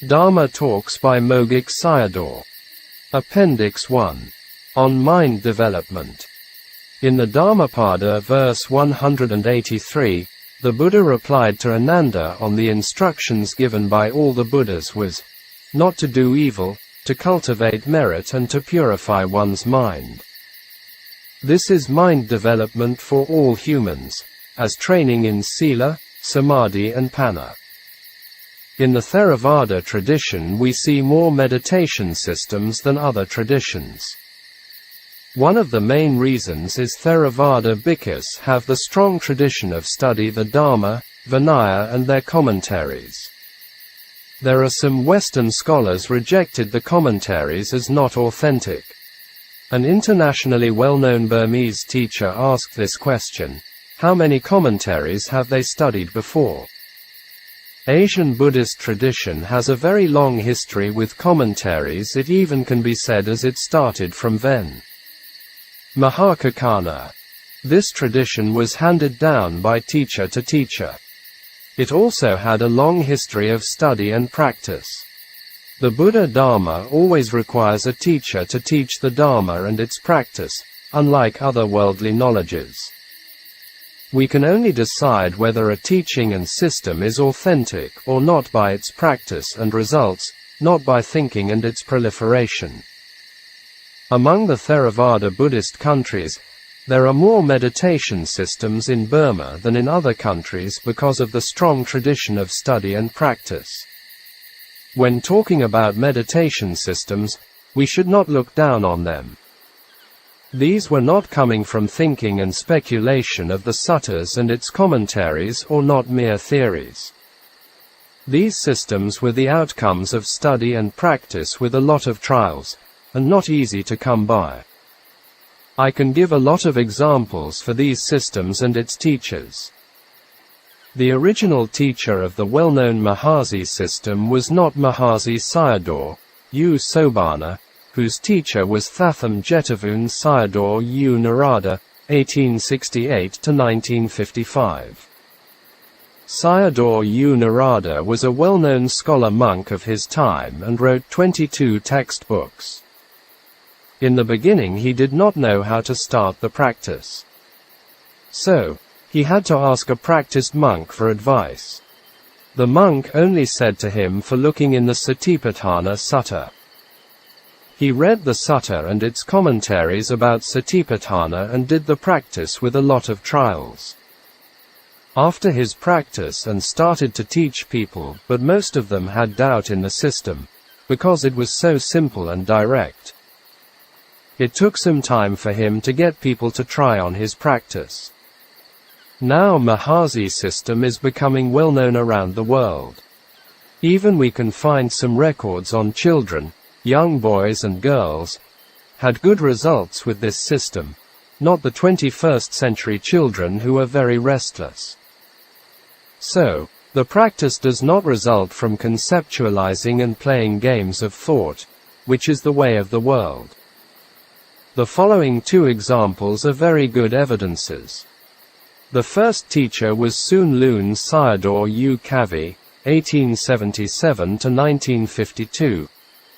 Dharma Talks by Mogok Sayadaw. Appendix 1. On Mind Development. In the Dhammapada verse 183, the Buddha replied to Ananda on the instructions given by all the Buddhas was, not to do evil, to cultivate merit and to purify one's mind. This is mind development for all humans, as training in Sila, Samadhi and Panna. In the Theravada tradition we see more meditation systems than other traditions. One of the main reasons is Theravada bhikkhus have the strong tradition of study the Dharma, Vinaya and their commentaries. There are some Western scholars rejected the commentaries as not authentic. An internationally well-known Burmese teacher asked this question, how many commentaries have they studied before? Asian Buddhist tradition has a very long history with commentaries. It even can be said as it started from Ven. Mahakakana. This tradition was handed down by teacher to teacher. It also had a long history of study and practice. The Buddha Dharma always requires a teacher to teach the Dharma and its practice, unlike other worldly knowledges. We can only decide whether a teaching and system is authentic or not by its practice and results, not by thinking and its proliferation. Among the Theravada Buddhist countries, there are more meditation systems in Burma than in other countries because of the strong tradition of study and practice. When talking about meditation systems, we should not look down on them. These were not coming from thinking and speculation of the suttas and its commentaries or not mere theories. These systems were the outcomes of study and practice with a lot of trials, and not easy to come by. I can give a lot of examples for these systems and its teachers. The original teacher of the well-known Mahasi system was not Mahasi Sayadaw, U Sobana, whose teacher was Thatham Jetavun Sayadaw U Narada, 1868 to 1955. Sayadaw U Narada was a well-known scholar monk of his time and wrote 22 textbooks. In the beginning he did not know how to start the practice. So, he had to ask a practiced monk for advice. The monk only said to him for looking in the Satipatthana Sutta. He read the sutta and its commentaries about Satipatthana and did the practice with a lot of trials. After his practice and started to teach people, but most of them had doubt in the system, because it was so simple and direct. It took some time for him to get people to try on his practice. Now Mahasi system is becoming well known around the world. Even we can find some records on children, young boys and girls, had good results with this system, not the 21st century children who are very restless. So, the practice does not result from conceptualizing and playing games of thought, which is the way of the world. The following two examples are very good evidences. The first teacher was Soon Lun Sayadaw U Kavi, 1877 to 1952,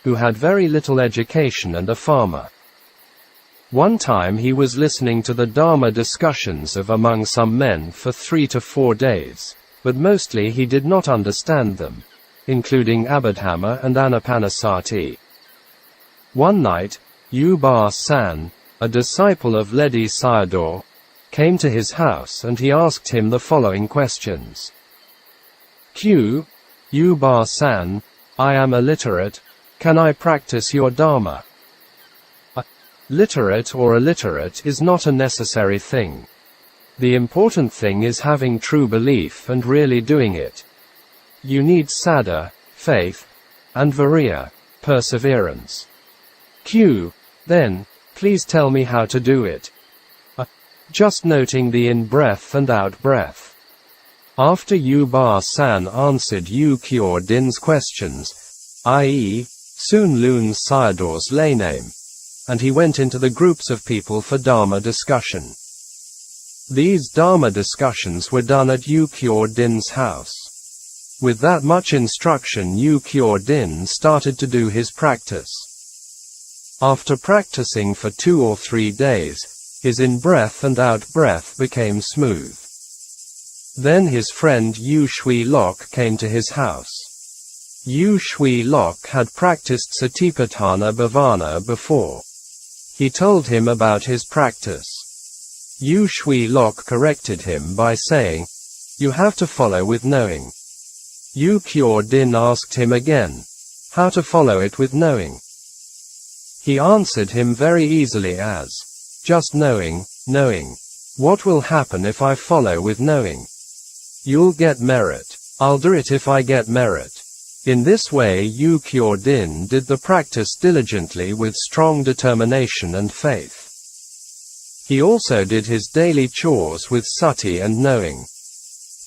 who had very little education and a farmer. One time he was listening to the Dharma discussions of among some men for 3 to 4 days, but mostly he did not understand them, including Abhidhamma and Anapanasati. One night, U Ba San, a disciple of Ledi Sayadaw, came to his house and he asked him the following questions. Q. U Ba San, I am illiterate. Can I practice your Dharma? Literate or illiterate is not a necessary thing. The important thing is having true belief and really doing it. You need saddha, faith, and viriya, perseverance. Q. Then, please tell me how to do it. Just noting the in-breath and out-breath. After U Ba San answered U Kyor Din's questions, i.e., Soon Lun Sayadaw's lay name, and he went into the groups of people for Dharma discussion. These Dharma discussions were done at U Kyor Din's house. With that much instruction, Yu Kyor Din started to do his practice. After practicing for 2 or 3 days, his in-breath and out-breath became smooth. Then his friend Yu Shui Lok came to his house. Yu Shui Lok had practiced Satipatthana Bhavana before. He told him about his practice. Yu Shui Lok corrected him by saying, "You have to follow with knowing." Yu Kyor Din asked him again, how to follow it with knowing. He answered him very easily as, "Just knowing, knowing. What will happen if I follow with knowing? You'll get merit. I'll do it if I get merit." In this way Yu Kyor Din did the practice diligently with strong determination and faith. He also did his daily chores with sati and knowing.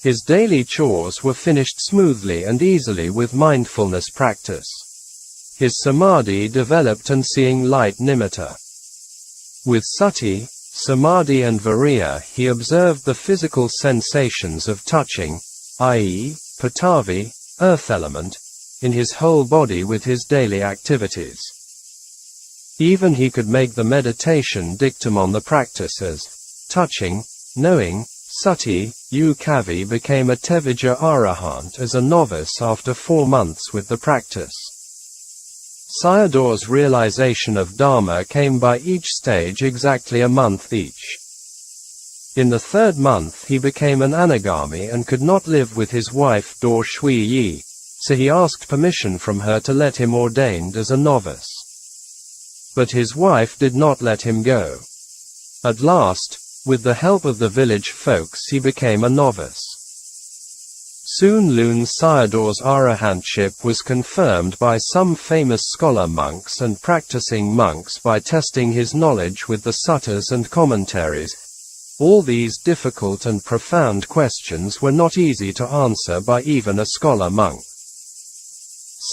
His daily chores were finished smoothly and easily with mindfulness practice. His samadhi developed and seeing light nimitta. With sati, samadhi and viriya he observed the physical sensations of touching, i.e., patavi, earth element, in his whole body with his daily activities. Even he could make the meditation dictum on the practice as touching, knowing, sati. Yu Kavi became a Tevijja Arahant as a novice after 4 months with the practice. Sayadaw's realization of Dharma came by each stage exactly a month each. In the 3rd month he became an anagami and could not live with his wife Dor Shui Yi, so he asked permission from her to let him ordained as a novice. But his wife did not let him go. At last, with the help of the village folks, he became a novice. Soon Lun Sayadaw's arahantship was confirmed by some famous scholar monks and practicing monks by testing his knowledge with the suttas and commentaries. All these difficult and profound questions were not easy to answer by even a scholar monk.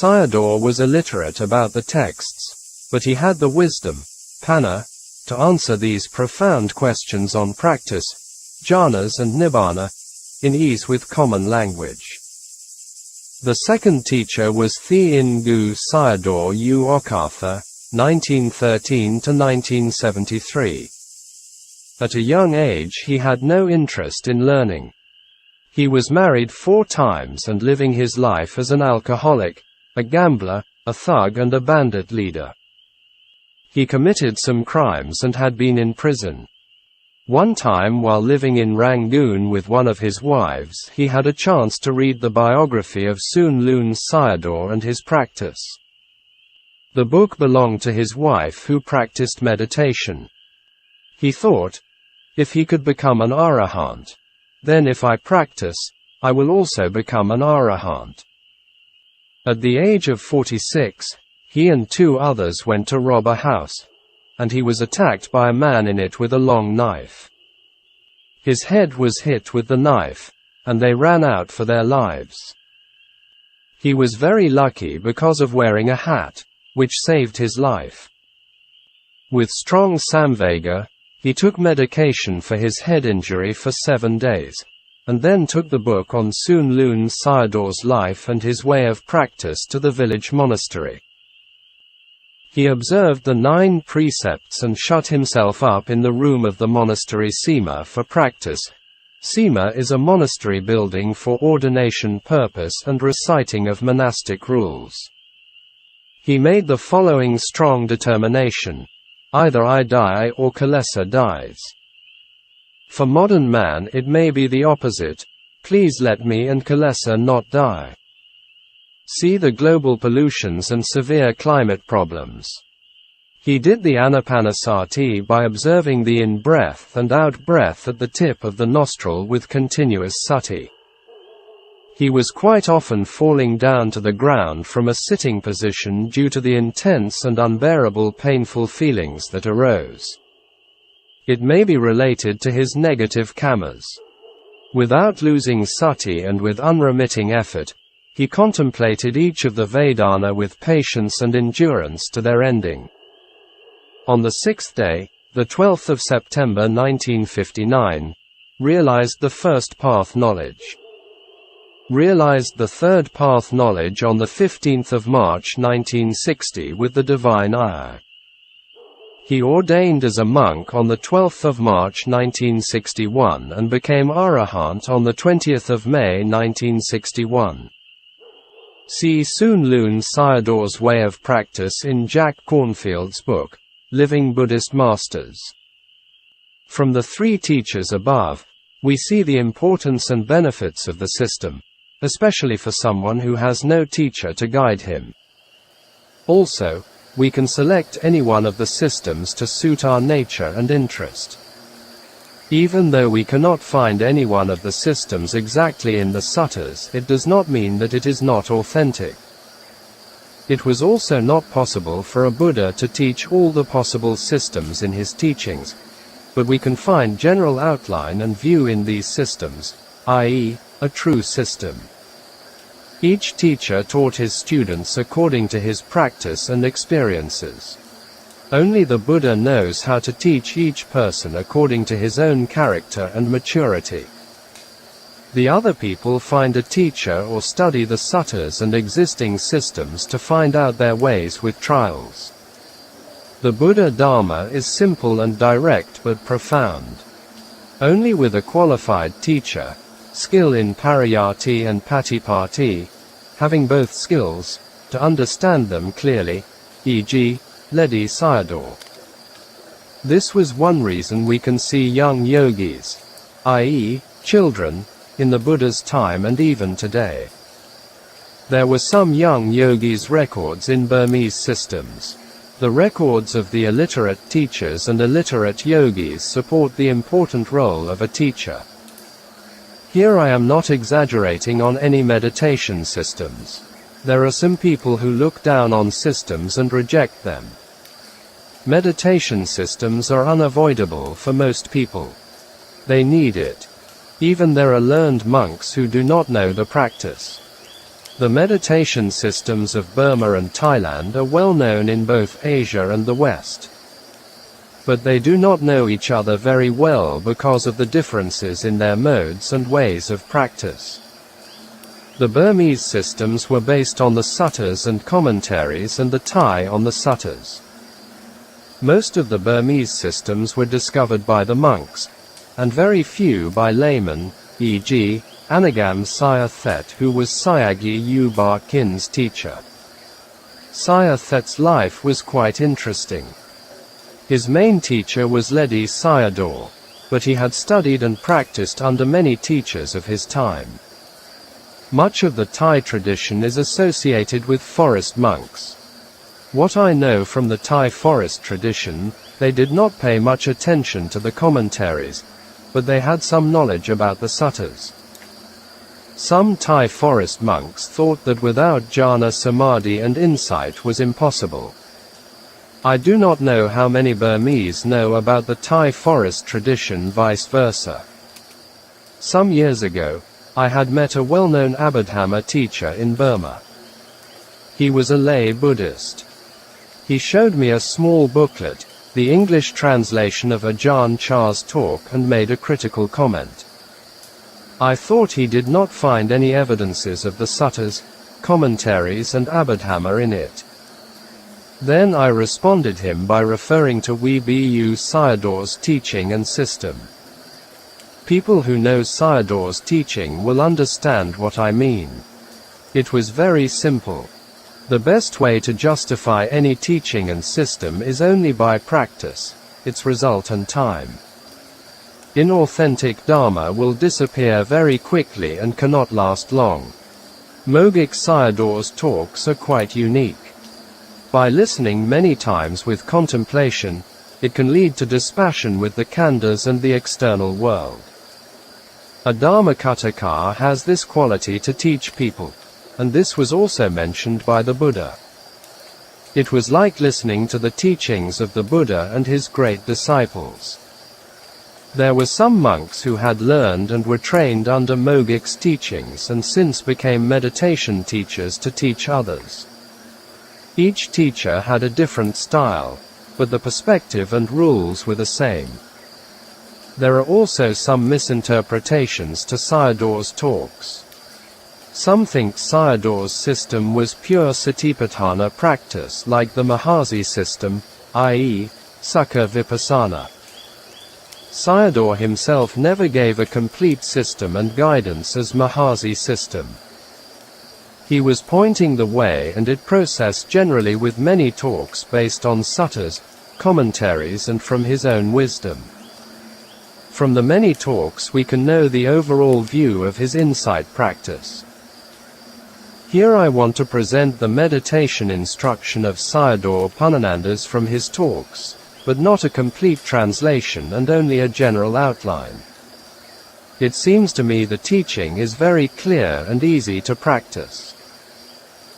Sayadaw was illiterate about the texts, but he had the wisdom, panna, to answer these profound questions on practice, jhanas and nibbana, in ease with common language. The second teacher was Thein Gu Sayadaw U Okartha, 1913 to 1973. At a young age he had no interest in learning. He was married 4 times and living his life as an alcoholic, a gambler, a thug and a bandit leader. He committed some crimes and had been in prison. One time while living in Rangoon with one of his wives, he had a chance to read the biography of Soon Lun Sayadaw and his practice. The book belonged to his wife who practiced meditation. He thought, if he could become an arahant, then if I practice, I will also become an arahant. At the age of 46, he and 2 others went to rob a house, and he was attacked by a man in it with a long knife. His head was hit with the knife, and they ran out for their lives. He was very lucky because of wearing a hat, which saved his life. With strong samvega, he took medication for his head injury for 7 days, and then took the book on Soon Lun Sayadaw's life and his way of practice to the village monastery. He observed the 9 precepts and shut himself up in the room of the monastery Sima for practice. Sima is a monastery building for ordination purpose and reciting of monastic rules. He made the following strong determination: either I die or Kilesa dies. For modern man it may be the opposite: please let me and Kilesa not die. See the global pollutions and severe climate problems. He did the anapanasati by observing the in-breath and out-breath at the tip of the nostril with continuous sati. He was quite often falling down to the ground from a sitting position due to the intense and unbearable painful feelings that arose. It may be related to his negative kamas. Without losing sati and with unremitting effort, he contemplated each of the Vedana with patience and endurance to their ending. On the 6th day, the 12th of September 1959, realized the first path knowledge. realized the third path knowledge on the 15th of March 1960 with the divine eye. He ordained as a monk on the 12th of March 1961 and became Arahant on the 20th of May 1961. See Soon Lun Sayadaw's Way of Practice in Jack Cornfield's book, Living Buddhist Masters. From the three teachers above, we see the importance and benefits of the system, especially for someone who has no teacher to guide him. Also, we can select any one of the systems to suit our nature and interest. Even though we cannot find any one of the systems exactly in the suttas, it does not mean that it is not authentic. It was also not possible for a Buddha to teach all the possible systems in his teachings, but we can find general outline and view in these systems, i.e., a true system. Each teacher taught his students according to his practice and experiences. Only the Buddha knows how to teach each person according to his own character and maturity. The other people find a teacher or study the suttas and existing systems to find out their ways with trials. The Buddha Dharma is simple and direct but profound. Only with a qualified teacher, skill in pariyatti and patipatti, having both skills, to understand them clearly, e.g., Ledi Sayadaw. This was one reason we can see young yogis, i.e., children, in the Buddha's time and even today. There were some young yogis' records in Burmese systems. The records of the illiterate teachers and illiterate yogis support the important role of a teacher. Here I am not exaggerating on any meditation systems. There are some people who look down on systems and reject them. Meditation systems are unavoidable for most people. They need it. Even there are learned monks who do not know the practice. The meditation systems of Burma and Thailand are well known in both Asia and the West. But they do not know each other very well because of the differences in their modes and ways of practice. The Burmese systems were based on the suttas and commentaries and the Thai on the suttas. Most of the Burmese systems were discovered by the monks, and very few by laymen, e.g., Anagam Saya Thet, who was Sayagyi U Ba Kin's teacher. Saya Thet's life was quite interesting. His main teacher was Ledi Sayadaw, but he had studied and practiced under many teachers of his time. Much of the Thai tradition is associated with forest monks. What I know from the Thai forest tradition, they did not pay much attention to the commentaries, but they had some knowledge about the suttas. Some Thai forest monks thought that without jhana samadhi and insight was impossible. I do not know how many Burmese know about the Thai forest tradition, vice versa. Some years ago, I had met a well-known Abhidhamma teacher in Burma. He was a lay Buddhist. He showed me a small booklet, the English translation of Ajahn Chah's talk, and made a critical comment. I thought he did not find any evidences of the suttas, commentaries and Abhidhamma in it. Then I responded him by referring to Bhikkhu Sayadaw's teaching and system. People who know Sayadaw's teaching will understand what I mean. It was very simple. The best way to justify any teaching and system is only by practice, its result and time. Inauthentic Dharma will disappear very quickly and cannot last long. Mogok Sayadaw's talks are quite unique. By listening many times with contemplation, it can lead to dispassion with the khandhas and the external world. A Dharmakataka has this quality to teach people, and this was also mentioned by the Buddha. It was like listening to the teachings of the Buddha and his great disciples. There were some monks who had learned and were trained under Mogok's teachings and since became meditation teachers to teach others. Each teacher had a different style, but the perspective and rules were the same. There are also some misinterpretations to Sayadaw's talks. Some think Sayadaw's system was pure Satipatthana practice like the Mahasi system, i.e., Sukha Vipassana. Sayadaw himself never gave a complete system and guidance as Mahasi system. He was pointing the way and it processed generally with many talks based on suttas, commentaries and from his own wisdom. From the many talks we can know the overall view of his insight practice. Here I want to present the meditation instruction of Sayadaw Upananandas from his talks, but not a complete translation and only a general outline. It seems to me the teaching is very clear and easy to practice.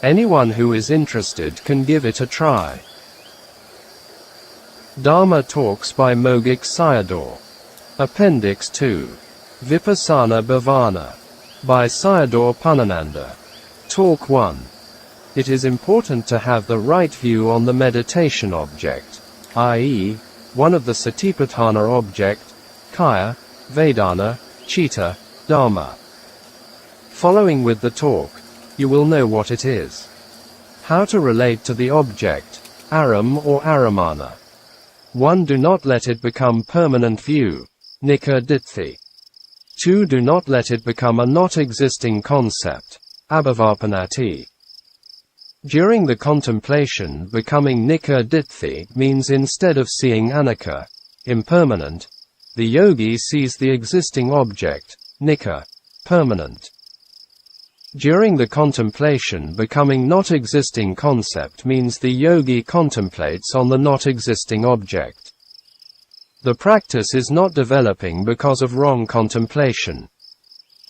Anyone who is interested can give it a try. Dharma Talks by Mogok Sayadaw. Appendix 2. Vipassana Bhavana. By Sayadaw Upanananda. Talk 1. It is important to have the right view on the meditation object, i.e., one of the Satipatthana object, Kaya, Vedana, Chitta, Dharma. Following with the talk, you will know what it is. How to relate to the object, aram or aramana. 1. Do not let it become permanent view, nika ditthi. 2. Do not let it become a not existing concept, abhivarpanati. During the contemplation, becoming nika ditthi means instead of seeing anicca, impermanent, the yogi sees the existing object, nika, permanent. During the contemplation, becoming not existing concept means the yogi contemplates on the not existing object. The practice is not developing because of wrong contemplation.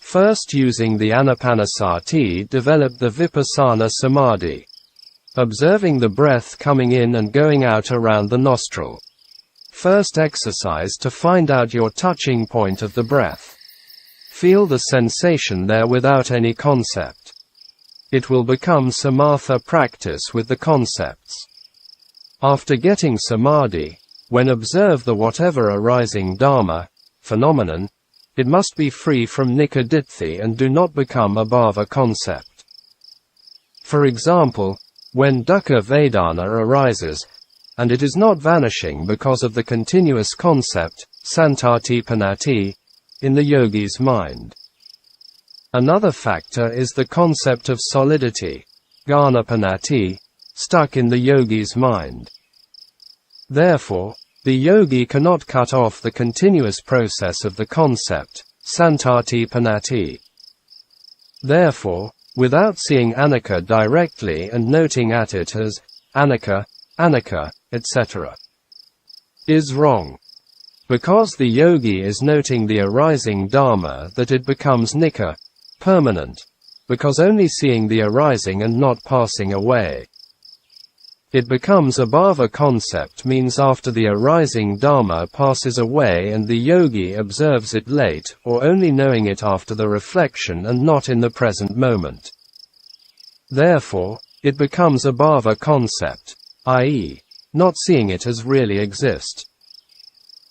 First, using the anapanasati, develop the vipassana samadhi, observing the breath coming in and going out around the nostril. First exercise to find out your touching point of the breath. Feel the sensation there without any concept. It will become samatha practice with the concepts. After getting samadhi, when observe the whatever arising dharma, phenomenon, it must be free from nika ditthi and do not become abhava concept. For example, when dukkha vedana arises, and it is not vanishing because of the continuous concept, santatipanati, in the yogi's mind. Another factor is the concept of solidity, ganapanati, stuck in the yogi's mind. Therefore, the yogi cannot cut off the continuous process of the concept, santatipanati. Therefore, without seeing anicca directly and noting at it as anicca, anicca, etc., is wrong. Because the yogi is noting the arising dharma that it becomes nika, permanent, because only seeing the arising and not passing away. It becomes abhava concept means after the arising dharma passes away and the yogi observes it late or only knowing it after the reflection and not in the present moment. Therefore, it becomes abhava concept, i.e., not seeing it as really exist.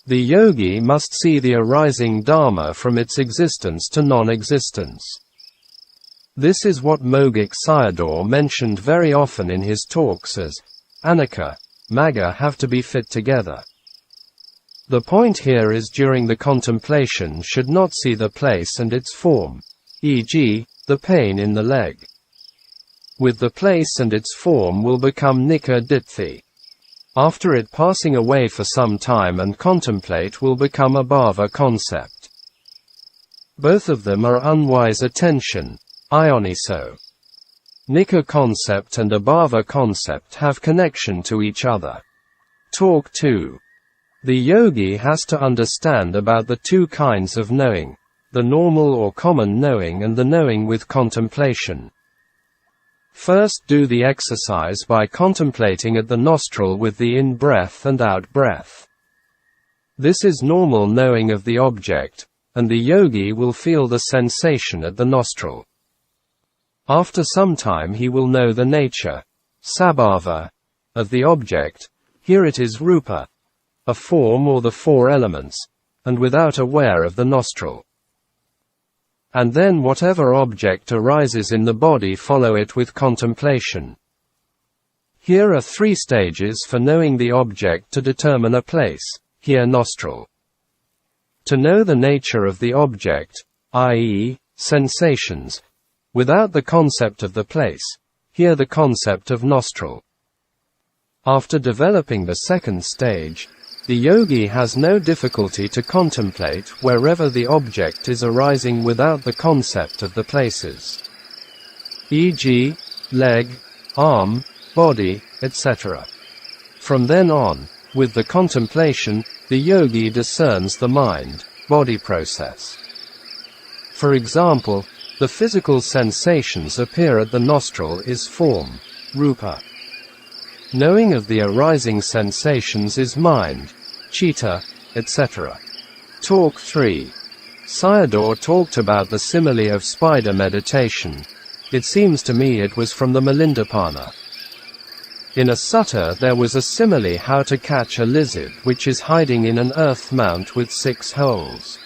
The yogi must see the arising dharma from its existence to non-existence. This is what Mogok Sayadaw mentioned very often in his talks as anicca, magga have to be fit together. The point here is during the contemplation should not see the place and its form, e.g., the pain in the leg. With the place and its form will become nika ditthi. After it passing away for some time and contemplate will become abhava concept. Both of them are unwise attention, ioniso. Nika concept and abhava concept have connection to each other. Talk 2. The yogi has to understand about the two kinds of knowing, the normal or common knowing and the knowing with contemplation. First, do the exercise by contemplating at the nostril with the in-breath and out-breath. This is normal knowing of the object, and the yogi will feel the sensation at the nostril. After some time he will know the nature, sabhava, of the object. Here it is rupa, a form or the four elements, and without aware of the nostril. and then whatever object arises in the body follow it with contemplation. Here are 3 stages for knowing the object to determine a place, here nostril. To know the nature of the object, i.e., sensations, without the concept of the place, here the concept of nostril. After developing the second stage, the yogi has no difficulty to contemplate wherever the object is arising without the concept of the places, e.g., leg, arm, body, etc. From then on, with the contemplation, the yogi discerns the mind-body process. For example, the physical sensations appear at the nostril is form, rupa. Knowing of the arising sensations is mind, chitta, etc. Talk 3. Sayadaw talked about the simile of spider meditation. It seems to me it was from the Milindapana. In a sutta there was a simile how to catch a lizard which is hiding in an earth mount with 6 holes.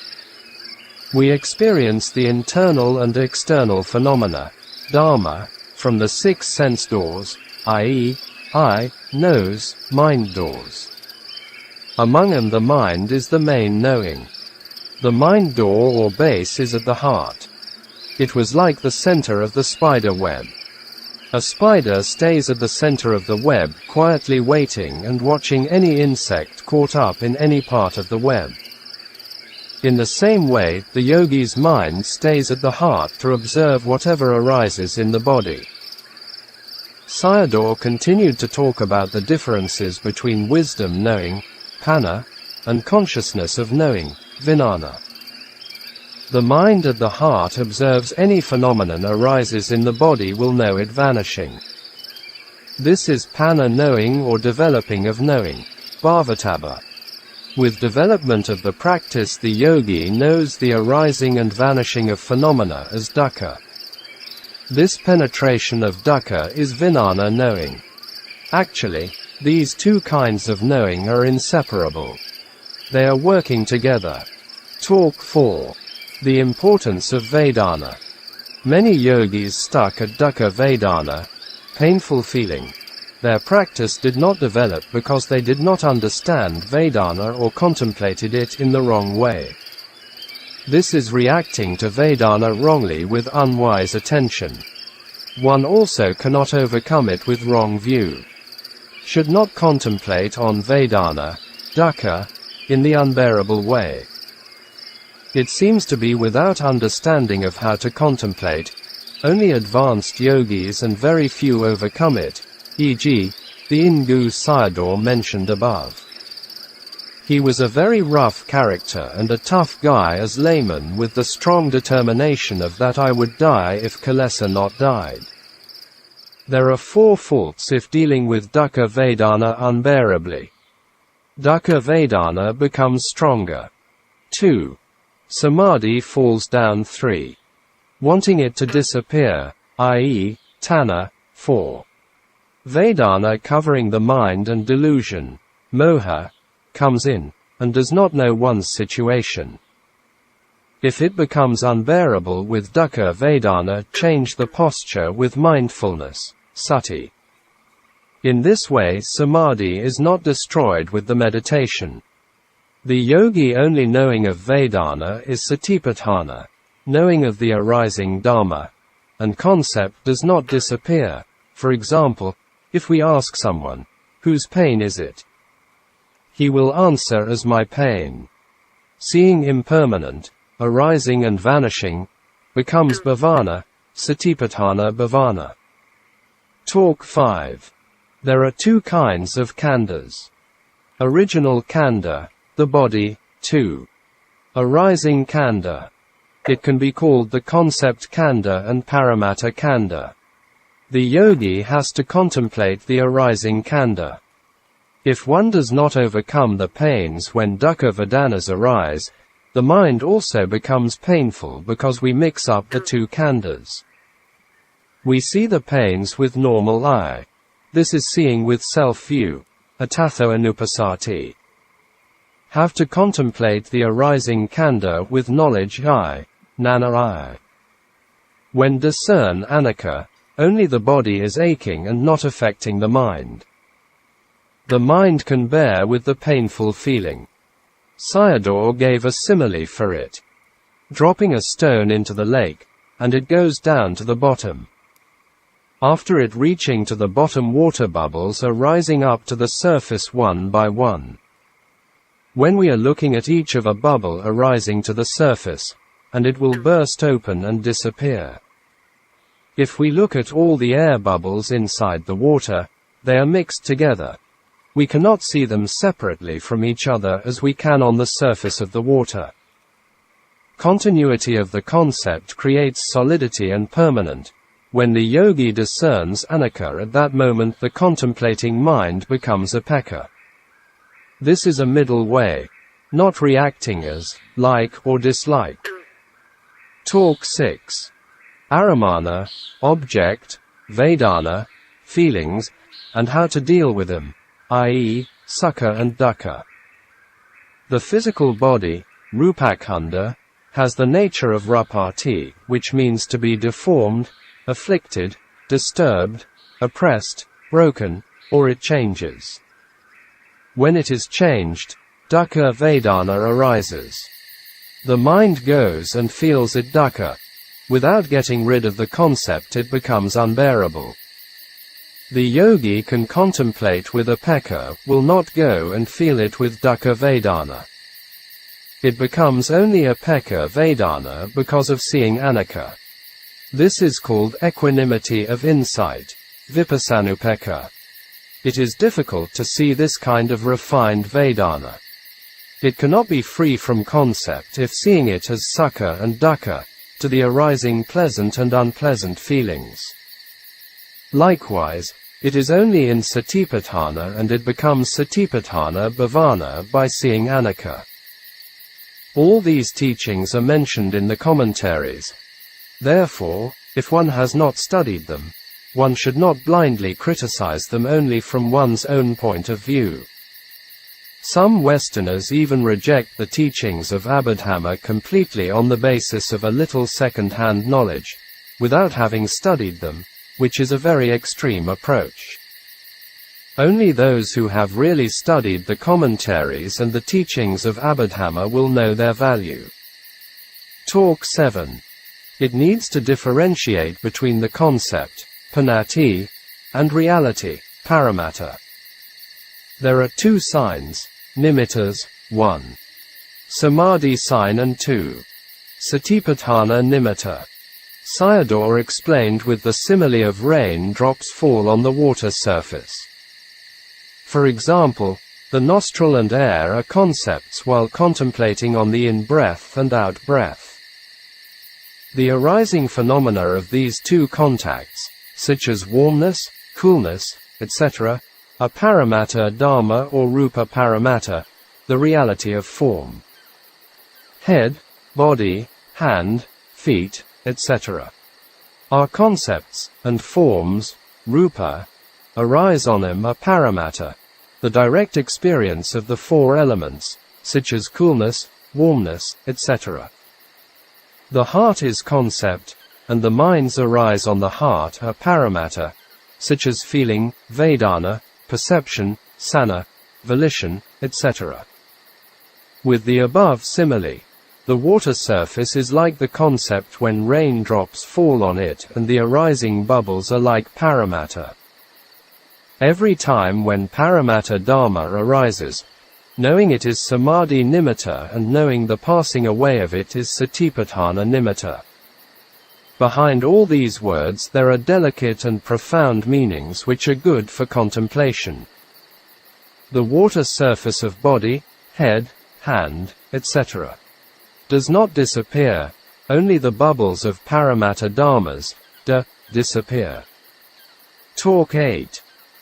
We experience the internal and external phenomena, dharma, from the 6 sense doors, i.e., eye, nose, mind doors. Among them the mind is the main knowing. The mind door or base is at the heart. It was like the center of the spider web. A spider stays at the center of the web, quietly waiting and watching any insect caught up in any part of the web. In the same way, the yogi's mind stays at the heart to observe whatever arises in the body. Sayadaw continued to talk about the differences between wisdom knowing, panna, and consciousness of knowing, vijnana. The mind at the heart observes any phenomenon arises in the body will know it vanishing. This is panna knowing or developing of knowing, bhavatabha. With development of the practice the yogi knows the arising and vanishing of phenomena as dukkha. This penetration of dukkha is vijnana knowing. Actually, these 2 kinds of knowing are inseparable. They are working together. Talk 4. The importance of Vedana. Many yogis stuck at dukkha Vedana, painful feeling. Their practice did not develop because they did not understand Vedana or contemplated it in the wrong way. This is reacting to Vedana wrongly with unwise attention. One also cannot overcome it with wrong view. Should not contemplate on Vedana, dukkha, in the unbearable way. It seems to be without understanding of how to contemplate. Only advanced yogis and very few overcome it, e.g., the Bhikkhu Sayadaw mentioned above. He was a very rough character and a tough guy as layman with the strong determination of that I would die if Kilesa not died. There are 4 faults if dealing with dukkha Vedana unbearably. Dukkha Vedana becomes stronger. 2. Samadhi falls down. 3. Wanting it to disappear, i.e., tanha. 4. Vedana covering the mind and delusion, moha, comes in, and does not know one's situation. If it becomes unbearable with dukkha Vedana, change the posture with mindfulness, sati. In this way samadhi is not destroyed with the meditation. The yogi only knowing of Vedana is satipatthana, knowing of the arising dharma, and concept does not disappear. For example, if we ask someone, whose pain is it? He will answer as my pain. Seeing impermanent, arising and vanishing, becomes bhavana, satipatthana bhavana. Talk 5. There are 2 kinds of khandhas. Original khandha, the body. 2. Arising khandha. It can be called the concept khandha and paramatta khandha. The yogi has to contemplate the arising khandha. If one does not overcome the pains when dukkha vedanas arise, the mind also becomes painful because we mix up the 2 khandhas. We see the pains with normal eye. This is seeing with self-view, atatho anupasati. Have to contemplate the arising khandha with knowledge eye, Nana. When discern anicca, only the body is aching and not affecting the mind. The mind can bear with the painful feeling. Sayadaw gave a simile for it. Dropping a stone into the lake, and it goes down to the bottom. After it reaching to the bottom, water bubbles are rising up to the surface one by one. When we are looking at each of a bubble arising to the surface, and it will burst open and disappear. If we look at all the air bubbles inside the water, they are mixed together. We cannot see them separately from each other as we can on the surface of the water. Continuity of the concept creates solidity and permanent. When the yogi discerns anicca, at that moment the contemplating mind becomes upekkha. This is a middle way, not reacting as, like or dislike. Talk 6. Aramana, object, Vedana, feelings, and how to deal with them, i.e., sukha and dukkha. The physical body, rupakhanda, has the nature of rapati, which means to be deformed, afflicted, disturbed, oppressed, broken, or it changes. When it is changed, dukkha Vedana arises. The mind goes and feels it dukkha. Without getting rid of the concept, it becomes unbearable. The yogi can contemplate with upekkha, will not go and feel it with dukkha Vedana. It becomes only upekkha Vedana because of seeing anicca. This is called equanimity of insight, vipassanupekkha. It is difficult to see this kind of refined Vedana. It cannot be free from concept if seeing it as sukha and dukkha, to the arising pleasant and unpleasant feelings. Likewise, it is only in satipatthana, and it becomes satipatthana bhavana by seeing anicca. All these teachings are mentioned in the commentaries. Therefore, if one has not studied them, one should not blindly criticize them only from one's own point of view. Some Westerners even reject the teachings of Abhidhamma completely on the basis of a little second-hand knowledge, without having studied them, which is a very extreme approach. Only those who have really studied the commentaries and the teachings of Abhidhamma will know their value. Talk 7. It needs to differentiate between the concept, panati, and reality, paramatta. There are two signs, nimittas, 1. Samadhi sign and 2. Satipatthana nimitta. Sayadaw explained with the simile of rain drops fall on the water surface. For example, the nostril and air are concepts while contemplating on the in-breath and out-breath. The arising phenomena of these two contacts, such as warmness, coolness, etc., are paramatta dhamma or rupa paramatta, the reality of form. Head, body, hand, feet, etc. are concepts, and forms, rupa, arise on them are paramatta, the direct experience of the four elements, such as coolness, warmness, etc. The heart is concept, and the minds arise on the heart are paramatta, such as feeling, vedana, perception, sana, volition, etc. With the above simile, the water surface is like the concept when raindrops fall on it, and the arising bubbles are like paramatta. Every time when paramatta dhamma arises, knowing it is samadhi nimitta, and knowing the passing away of it is satipatthana nimitta. Behind all these words there are delicate and profound meanings which are good for contemplation. The water surface of body, head, hand, etc. does not disappear, only the bubbles of paramatta dhammas, disappear. Talk 8.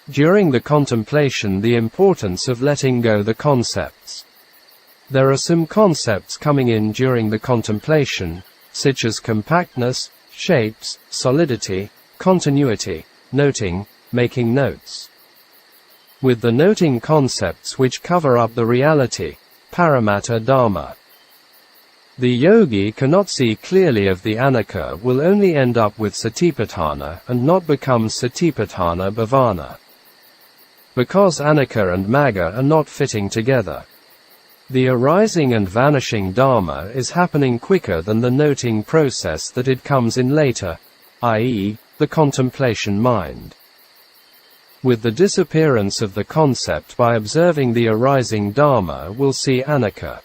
During the contemplation, the importance of letting go the concepts. There are some concepts coming in during the contemplation, such as compactness, shapes, solidity, continuity, noting, making notes. With the noting concepts which cover up the reality, paramatta dhamma. The yogi cannot see clearly of the anicca will only end up with satipatthana and not become satipatthana bhavana. Because anicca and magga are not fitting together. The arising and vanishing Dharma is happening quicker than the noting process that it comes in later, i.e., the contemplation mind. With the disappearance of the concept by observing the arising Dharma will see anicca.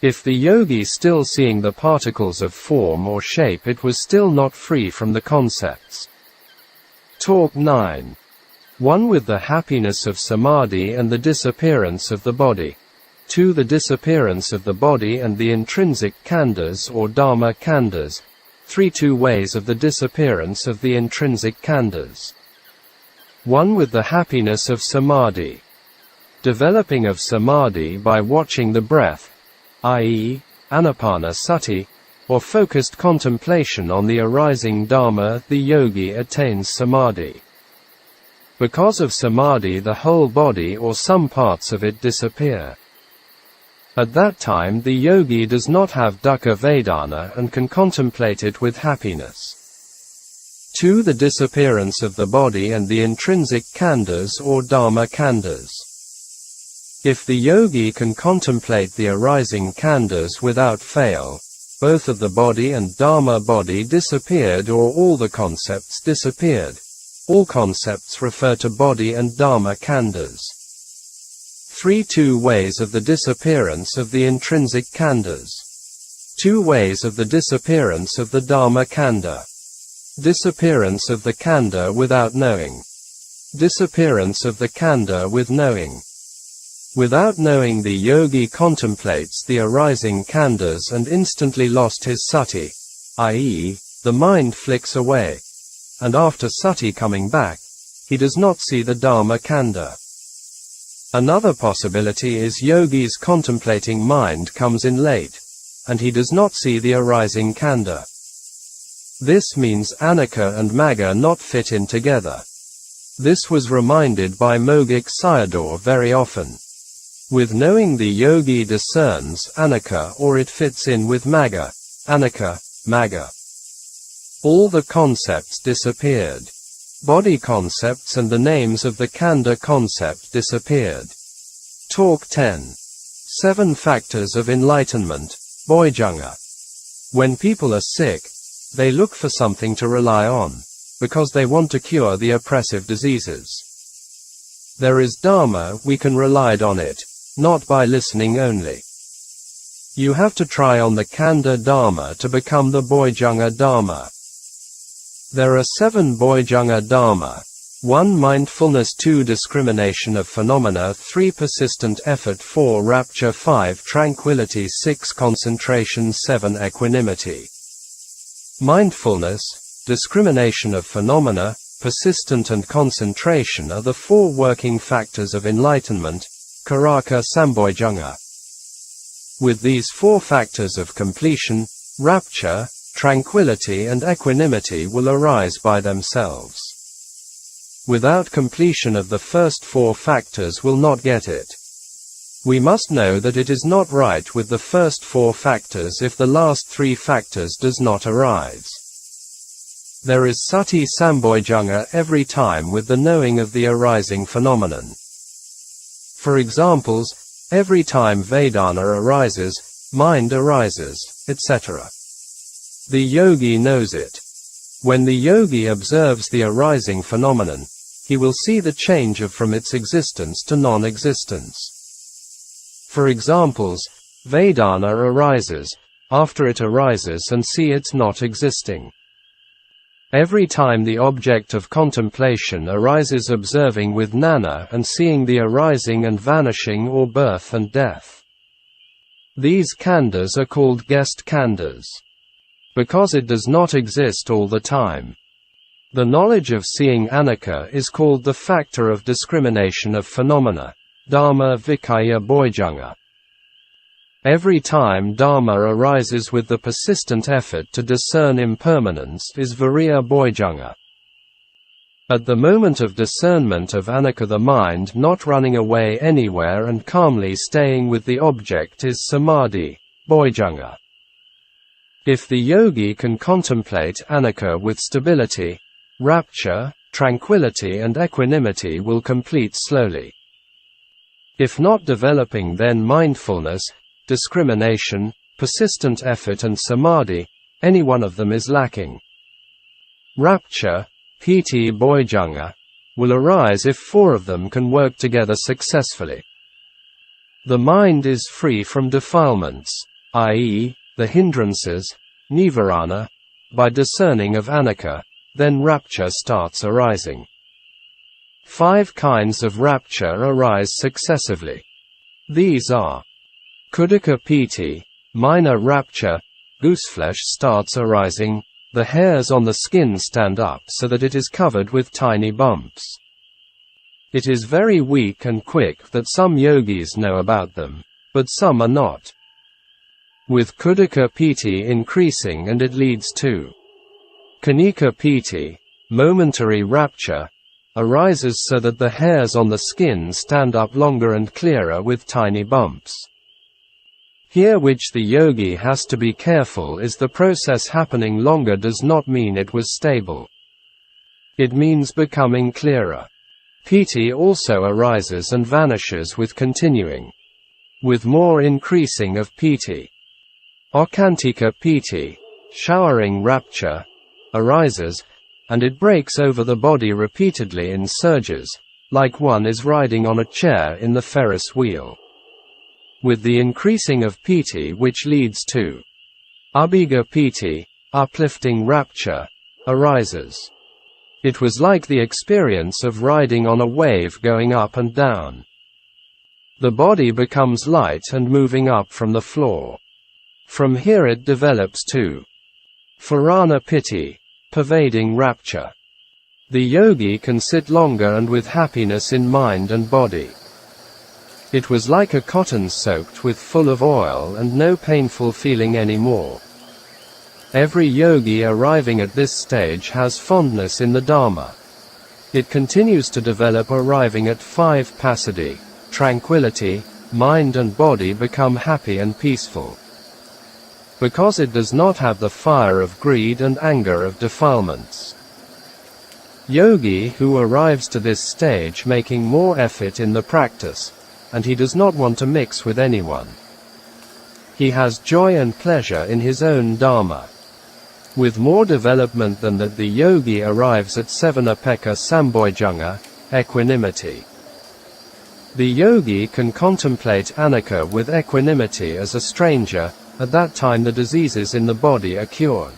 If the yogi still seeing the particles of form or shape, it was still not free from the concepts. Talk 9. 1. With the happiness of samadhi and the disappearance of the body. 2. The disappearance of the body and the intrinsic khandhas or dharma khandhas. 3. 2 ways of the disappearance of the intrinsic khandhas. 1. With the happiness of samadhi. Developing of samadhi by watching the breath, i.e., anapanasati, or focused contemplation on the arising Dharma, the yogi attains samadhi. Because of samadhi, the whole body or some parts of it disappear. At that time the yogi does not have dukkha vedana and can contemplate it with happiness. 2. The disappearance of the body and the intrinsic khandhas or dharma khandhas. If the yogi can contemplate the arising khandhas without fail, both of the body and dharma body disappeared or all the concepts disappeared. All concepts refer to body and dharma khandhas. 3. 2 ways of the disappearance of the intrinsic khandhas. 2 ways of the disappearance of the dharma khandha. Disappearance of the khandha without knowing. Disappearance of the khandha with knowing. Without knowing, the yogi contemplates the arising khandhas and instantly lost his sati, i.e., the mind flicks away. And after sati coming back, he does not see the dharma khandha. Another possibility is yogi's contemplating mind comes in late, and he does not see the arising khandha. This means anicca and magga not fit in together. This was reminded by Mogok Sayadaw very often. With knowing, the yogi discerns anicca or it fits in with magga, anicca, magga. All the concepts disappeared. Body concepts and the names of the khandha concept disappeared. Talk 10. 7 Factors of Enlightenment, Bojjhanga. When people are sick, they look for something to rely on, because they want to cure the oppressive diseases. There is Dharma, we can rely on it, not by listening only. You have to try on the khandha Dharma to become the Bojjhanga Dharma. There are 7 Bojjhanga Dharma. 1. Mindfulness. 2. Discrimination of phenomena. 3. Persistent effort. 4. Rapture. 5. Tranquility. 6. Concentration. 7. Equanimity. Mindfulness, discrimination of phenomena, persistent and concentration are the 4 working factors of enlightenment, Karaka Sambojjhanga. With these 4 factors of completion, rapture, tranquility and equanimity will arise by themselves. Without completion of the first 4 factors will not get it. We must know that it is not right with the first 4 factors if the last 3 factors does not arise. There is sati sambojjhanga every time with the knowing of the arising phenomenon. For examples, every time Vedana arises, mind arises, etc. The yogi knows it. When the yogi observes the arising phenomenon, he will see the change from its existence to non-existence. For examples, Vedana arises, after it arises and see it's not existing. Every time the object of contemplation arises, observing with jnana and seeing the arising and vanishing or birth and death. These khandhas are called guest khandhas. Because it does not exist all the time. The knowledge of seeing anicca is called the factor of discrimination of phenomena, Dhamma Vicaya Bojjhanga. Every time Dharma arises with the persistent effort to discern impermanence is Viriya Bojjhanga. At the moment of discernment of anicca, the mind not running away anywhere and calmly staying with the object is Samadhi, Bojjhanga. If the yogi can contemplate anicca with stability, rapture, tranquility and equanimity will complete slowly. If not developing, then mindfulness, discrimination, persistent effort and samadhi, any one of them is lacking. Rapture, piti bojjhanga, will arise if four of them can work together successfully. The mind is free from defilements, i.e., the hindrances, nivarana, by discerning of anicca, then rapture starts arising. 5 kinds of rapture arise successively. These are Khuddaka piti, minor rapture, gooseflesh starts arising, the hairs on the skin stand up so that it is covered with tiny bumps. It is very weak and quick that some yogis know about them, but some are not. With Khuddaka piti increasing and it leads to Khanika piti, momentary rapture, arises so that the hairs on the skin stand up longer and clearer with tiny bumps. Here which the yogi has to be careful is the process happening longer does not mean it was stable. It means becoming clearer. Piti also arises and vanishes with continuing. With more increasing of piti. Okantika piti, showering rapture, arises, and it breaks over the body repeatedly in surges, like one is riding on a chair in the Ferris wheel. With the increasing of piti which leads to Abhiga piti, uplifting rapture, arises. It was like the experience of riding on a wave going up and down. The body becomes light and moving up from the floor. From here it develops to Pharana piti, pervading rapture. The yogi can sit longer and with happiness in mind and body. It was like a cotton soaked with full of oil and no painful feeling anymore. Every yogi arriving at this stage has fondness in the Dharma. It continues to develop arriving at 5 passaddhi, tranquility, mind and body become happy and peaceful. Because it does not have the fire of greed and anger of defilements. Yogi who arrives to this stage making more effort in the practice, and he does not want to mix with anyone. He has joy and pleasure in his own Dharma. With more development than that, the yogi arrives at Sevanapeka Sambojjhanga, equanimity. The yogi can contemplate anicca with equanimity as a stranger. At that time the diseases in the body are cured.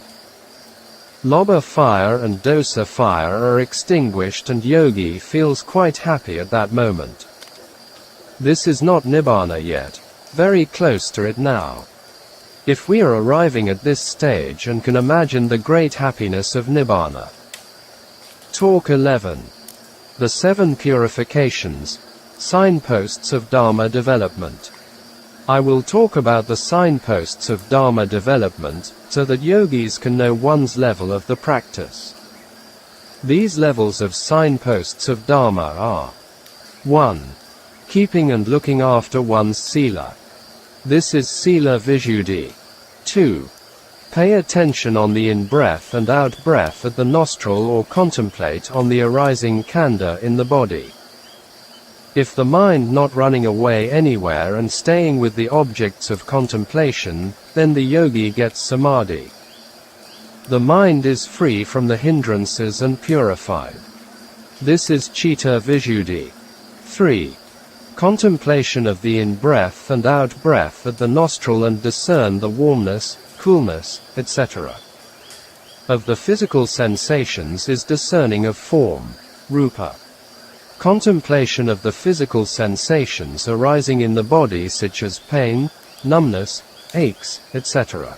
Lobha fire and dosa fire are extinguished and yogi feels quite happy at that moment. This is not nibbana yet, very close to it now. If we are arriving at this stage and can imagine the great happiness of nibbana. Talk 11. The 7 purifications, signposts of Dharma development. I will talk about the signposts of Dharma development, so that yogis can know one's level of the practice. These levels of signposts of Dharma are 1. Keeping and looking after one's sila. This is sila visuddhi. 2. Pay attention on the in-breath and out-breath at the nostril or contemplate on the arising khandha in the body. If the mind not running away anywhere and staying with the objects of contemplation, then the yogi gets samadhi. The mind is free from the hindrances and purified. This is citta visuddhi. 3. Contemplation of the in-breath and out-breath at the nostril and discern the warmness, coolness, etc. of the physical sensations is discerning of form, rupa. Contemplation of the physical sensations arising in the body such as pain, numbness, aches, etc.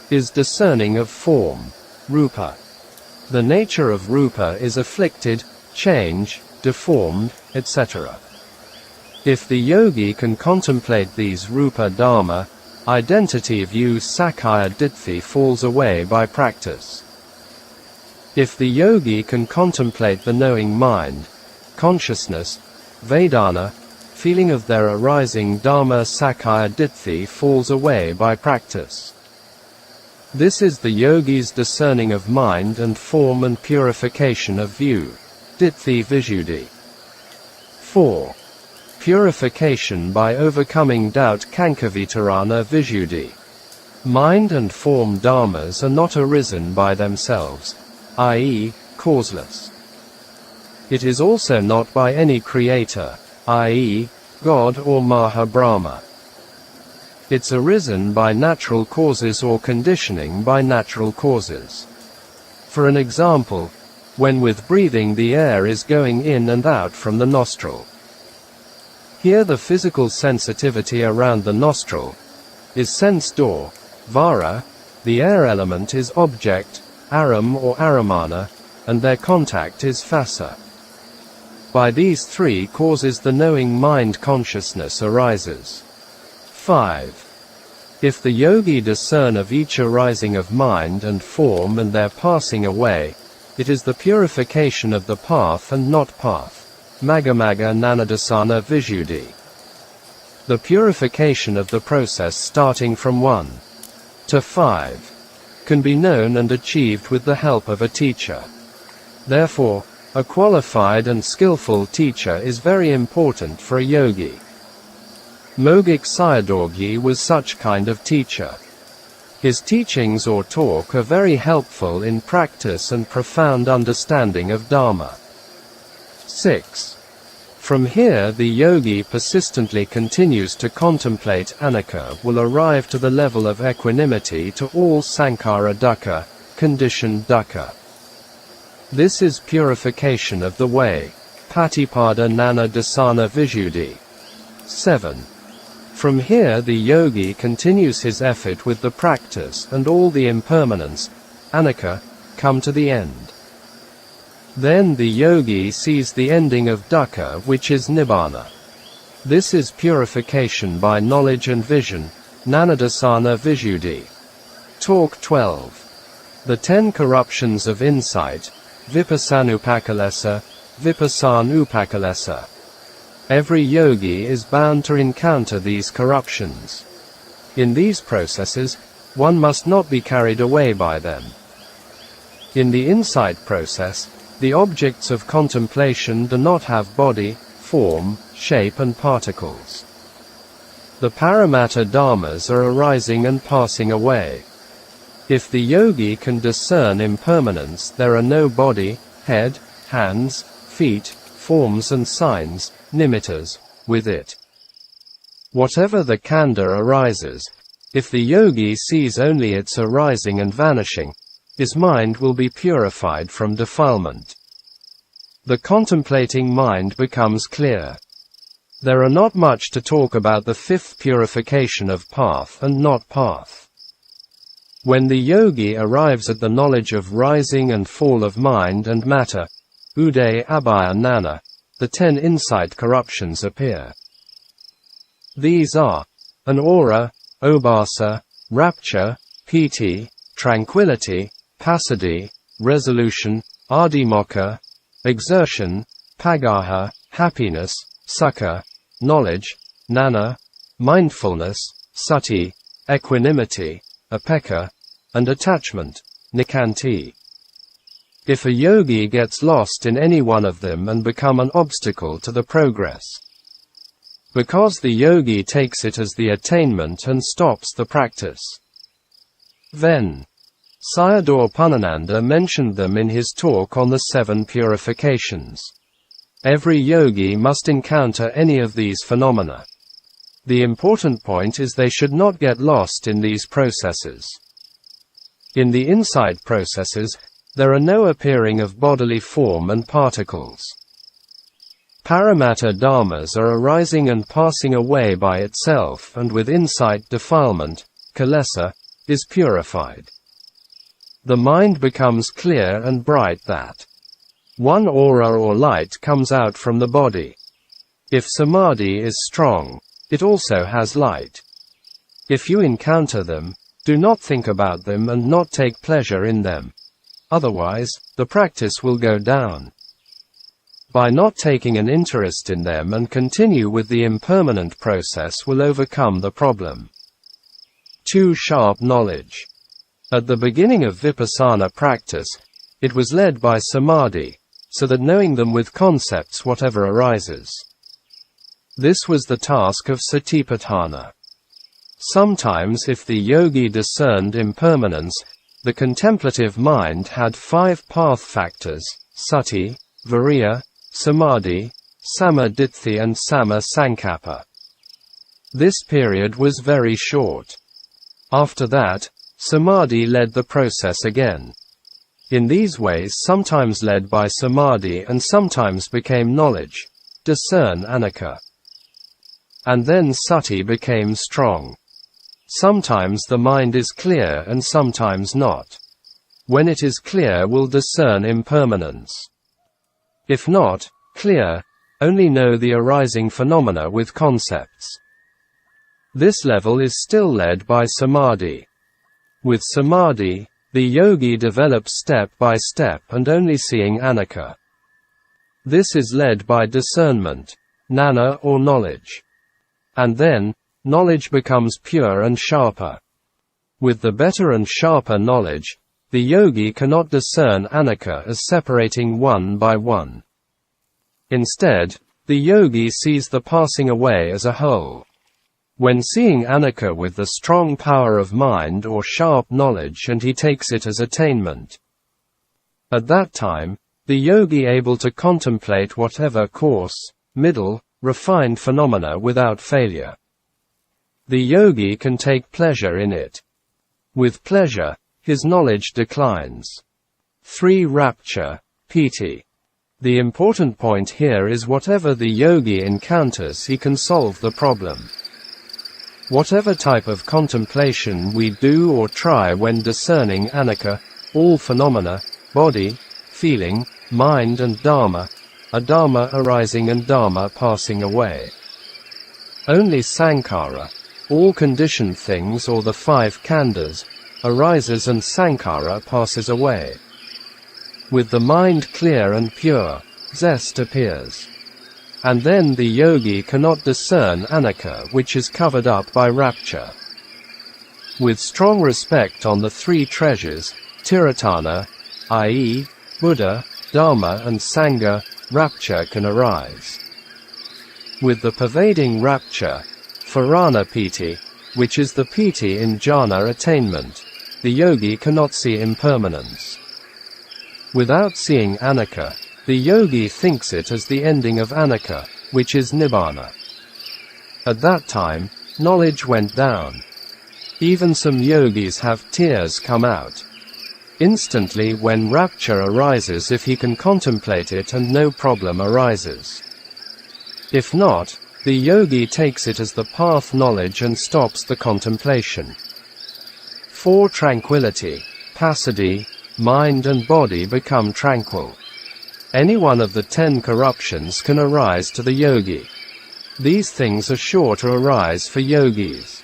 is discerning of form, rupa. The nature of rupa is afflicted, change, deformed, etc. If the yogi can contemplate these rupa dharma, identity view sakkaya ditthi falls away by practice. If the yogi can contemplate the knowing mind, consciousness, Vedana, feeling of their arising Dhamma Sakkaya Ditthi falls away by practice. This is the yogi's discerning of mind and form and purification of view. Ditthi Visuddhi. 4. Purification by overcoming doubt Kankavitarana Visuddhi. Mind and form dharmas are not arisen by themselves, i.e., causeless. It is also not by any creator, i.e., God or Maha Brahma. It's arisen by natural causes or conditioning by natural causes. For an example, when with breathing the air is going in and out from the nostril. Here the physical sensitivity around the nostril is sense door, vara, the air element is object, aram or aramana, and their contact is phassa. By these three causes the knowing mind consciousness arises. 5. If the yogi discern of each arising of mind and form and their passing away, it is the purification of the path and not path. Magamaga Nanadasana Visuddhi. The purification of the process starting from 1 to 5 can be known and achieved with the help of a teacher. Therefore, a qualified and skillful teacher is very important for a yogi. Mogok Sayadaw was such kind of teacher. His teachings or talk are very helpful in practice and profound understanding of Dharma. 6. From here the yogi persistently continues to contemplate anicca will arrive to the level of equanimity to all sankhara dukkha, conditioned dukkha. This is purification of the way. Patipada Nana Dasana Visuddhi. 7. From here the yogi continues his effort with the practice and all the impermanence, anicca, come to the end. Then the yogi sees the ending of dukkha which is nibbana. This is purification by knowledge and vision, Nanadasana Visuddhi. Talk 12. The 10 corruptions of insight, Vipassanupakalesa, Vipassanupakalesa. Every yogi is bound to encounter these corruptions. In these processes, one must not be carried away by them. In the insight process, the objects of contemplation do not have body, form, shape and particles. The paramatta dharmas are arising and passing away. If the yogi can discern impermanence, there are no body, head, hands, feet, forms and signs, nimittas, with it. Whatever the khandha arises, if the yogi sees only its arising and vanishing, his mind will be purified from defilement. The contemplating mind becomes clear. There are not much to talk about the fifth purification of path and not path. When the yogi arrives at the knowledge of rising and fall of mind and matter, uday abhaya nana, the 10 insight corruptions appear. These are an aura, obhasa, rapture, piti, tranquility, passaddhi, resolution, adhimokkha, exertion, pagaha, happiness, sukha, knowledge, nana, mindfulness, sati, equanimity, upekkha, and attachment, nikanti. If a yogi gets lost in any one of them and become an obstacle to the progress, because the yogi takes it as the attainment and stops the practice. Then, Sayadaw Panananda mentioned them in his talk on the 7 purifications. Every yogi must encounter any of these phenomena. The important point is they should not get lost in these processes. In the insight processes, there are no appearing of bodily form and particles. Paramatta dharmas are arising and passing away by itself, and with insight defilement, kilesa, is purified. The mind becomes clear and bright that one aura or light comes out from the body. If samadhi is strong, it also has light. If you encounter them, do not think about them and not take pleasure in them. Otherwise, the practice will go down. by not taking an interest in them and continue with the impermanent process will overcome the problem. 2. Sharp knowledge. At the beginning of vipassana practice, it was led by samadhi, so that knowing them with concepts whatever arises. This was the task of satipatthana. Sometimes if the yogi discerned impermanence, the contemplative mind had 5 path factors, sati, viriya, samadhi, samaditthi and samma sankappa. This period was very short. After that, samadhi led the process again. In these ways, sometimes led by samadhi and sometimes became knowledge, discern anicca. And then sati became strong. Sometimes the mind is clear and sometimes not. When it is clear, will discern impermanence. If not clear, only know the arising phenomena with concepts. This level is still led by samadhi. With samadhi, the yogi develops step by step and only seeing anicca. This is led by discernment, jnana or knowledge. And then, knowledge becomes pure and sharper. With the better and sharper knowledge, the yogi cannot discern anicca as separating one by one. Instead, the yogi sees the passing away as a whole. When seeing anicca with the strong power of mind or sharp knowledge, and he takes it as attainment. At that time, the yogi able to contemplate whatever coarse, middle, refined phenomena without failure. The yogi can take pleasure in it. With pleasure, his knowledge declines. 3. Rapture, piti. The important point here is whatever the yogi encounters, he can solve the problem. Whatever type of contemplation we do or try when discerning anicca, all phenomena, body, feeling, mind and dharma, are dharma arising and dharma passing away. Only sankhara, all conditioned things or the 5 khandhas, arises and sankhara passes away. With the mind clear and pure, zest appears. And then the yogi cannot discern anicca, which is covered up by rapture. With strong respect on the 3 treasures, tiratana, i.e., Buddha, Dharma and Sangha, rapture can arise. With the pervading rapture, Pharana piti, which is the piti in jhana attainment, the yogi cannot see impermanence. Without seeing anicca, the yogi thinks it as the ending of anicca, which is nibbana. At that time, knowledge went down. Even some yogis have tears come out. Instantly when rapture arises, if he can contemplate it, and no problem arises. If not, the yogi takes it as the path knowledge and stops the contemplation. 4. Tranquility, passaddhi, mind and body become tranquil. Any one of the 10 corruptions can arise to the yogi. These things are sure to arise for yogis.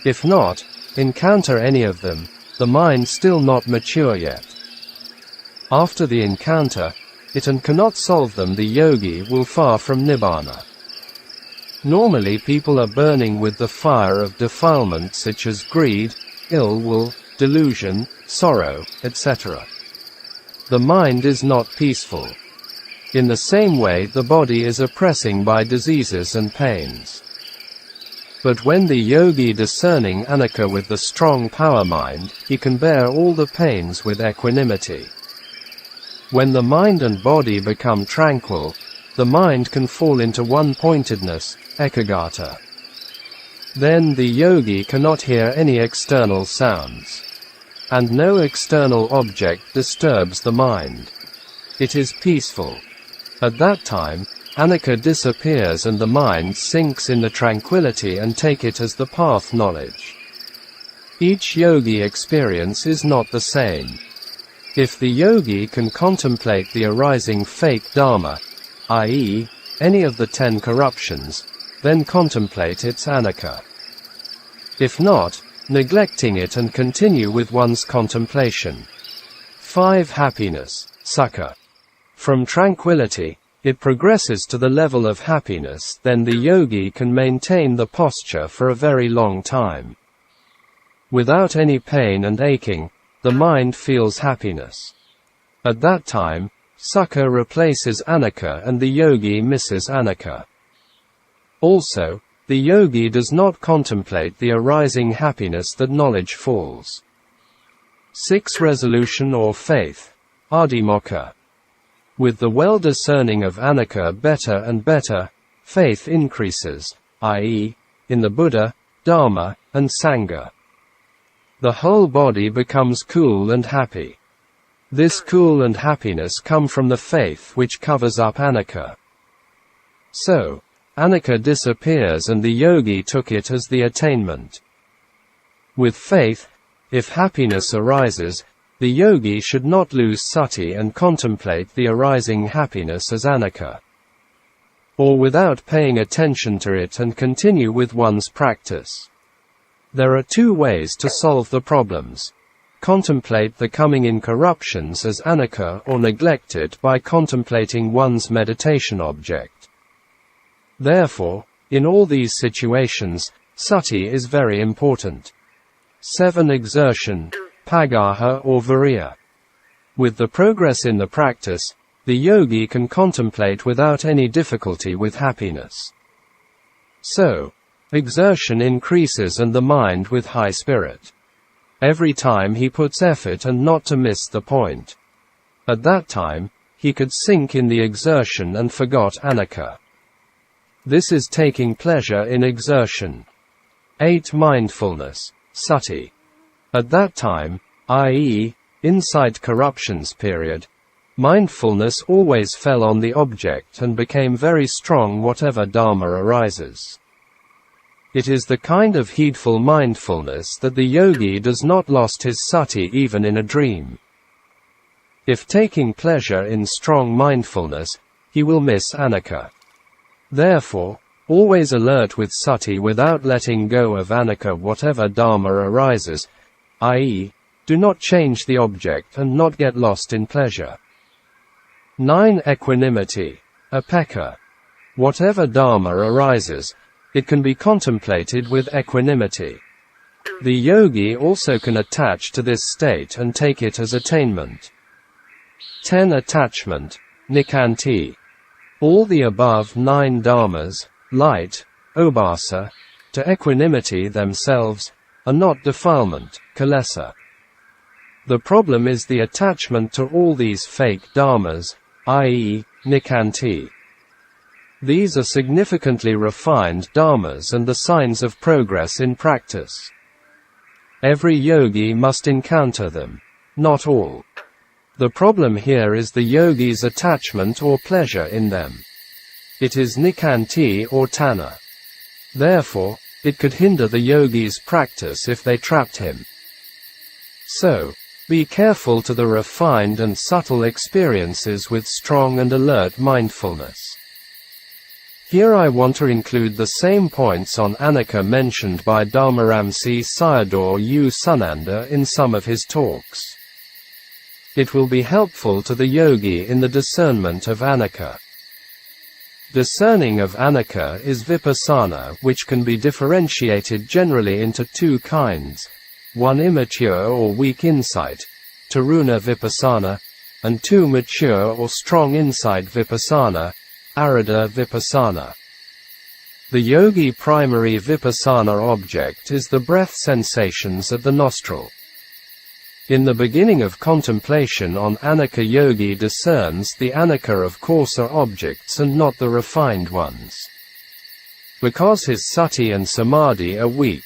If not, encounter any of them, the mind still not mature yet. After the encounter, it and cannot solve them, the yogi will far from nibbana. Normally people are burning with the fire of defilement such as greed, ill will, delusion, sorrow, etc. The mind is not peaceful. In the same way the body is oppressing by diseases and pains. But when the yogi discerning anicca with the strong power mind, he can bear all the pains with equanimity. When the mind and body become tranquil, the mind can fall into one-pointedness, ekaggata. Then the yogi cannot hear any external sounds. And no external object disturbs the mind. It is peaceful. At that time, anicca disappears and the mind sinks in the tranquility and take it as the path knowledge. Each yogi experience is not the same. If the yogi can contemplate the arising fake dharma, i.e., any of the 10 corruptions, then contemplate its anicca. If not, neglecting it and continue with one's contemplation. 5. Happiness, sukha. From tranquility, it progresses to the level of happiness, then the yogi can maintain the posture for a very long time. Without any pain and aching, the mind feels happiness. At that time, sukha replaces anicca and the yogi misses anicca. Also, the yogi does not contemplate the arising happiness that knowledge falls. 6. Resolution or faith, adhimokha. With the well-discerning of anicca better and better, faith increases, i.e., in the Buddha, Dharma, and Sangha. The whole body becomes cool and happy. This cool and happiness come from the faith which covers up anicca. So, anicca disappears and the yogi took it as the attainment. With faith, if happiness arises, the yogi should not lose sati and contemplate the arising happiness as anicca. Or without paying attention to it and continue with one's practice. There are 2 ways to solve the problems. Contemplate the coming incorruptions as anicca or neglect it by contemplating one's meditation object. Therefore, in all these situations, sati is very important. 7. Exertion, pagaha or viriya. With the progress in the practice, the yogi can contemplate without any difficulty with happiness. So, exertion increases and the mind with high spirit. Every time he puts effort and not to miss the point. At that time, he could sink in the exertion and forgot anicca. This is taking pleasure in exertion. 8. Mindfulness, sati. At that time, i.e., inside corruptions period, mindfulness always fell on the object and became very strong whatever dharma arises. It is the kind of heedful mindfulness that the yogi does not lost his sati even in a dream. If taking pleasure in strong mindfulness, he will miss anicca. Therefore, always alert with sati without letting go of anicca whatever dharma arises, i.e., do not change the object and not get lost in pleasure. 9. Equanimity, upekkha. Whatever dharma arises, it can be contemplated with equanimity. The yogi also can attach to this state and take it as attainment. 10. Attachment, nikanti. All the above 9 dharmas, light, obhasa, to equanimity themselves, are not defilement, kilesa. The problem is the attachment to all these fake dharmas, i.e., nikanti. These are significantly refined dharmas and the signs of progress in practice. Every yogi must encounter them, not all. The problem here is the yogi's attachment or pleasure in them. It is nikanti or tanha. Therefore, it could hinder the yogi's practice if they trapped him. So, be careful to the refined and subtle experiences with strong and alert mindfulness. Here I want to include the same points on anicca mentioned by Dhammaramsi Sayadaw U Sunanda in some of his talks. It will be helpful to the yogi in the discernment of anicca. Discerning of anicca is vipassana, which can be differentiated generally into 2 kinds, 1 immature or weak insight, taruna vipassana, and 2 mature or strong insight vipassana, arada vipassana. The yogi primary vipassana object is the breath sensations at the nostril. In the beginning of contemplation on anicca, yogi discerns the anicca of coarser objects and not the refined ones. Because his sati and samadhi are weak.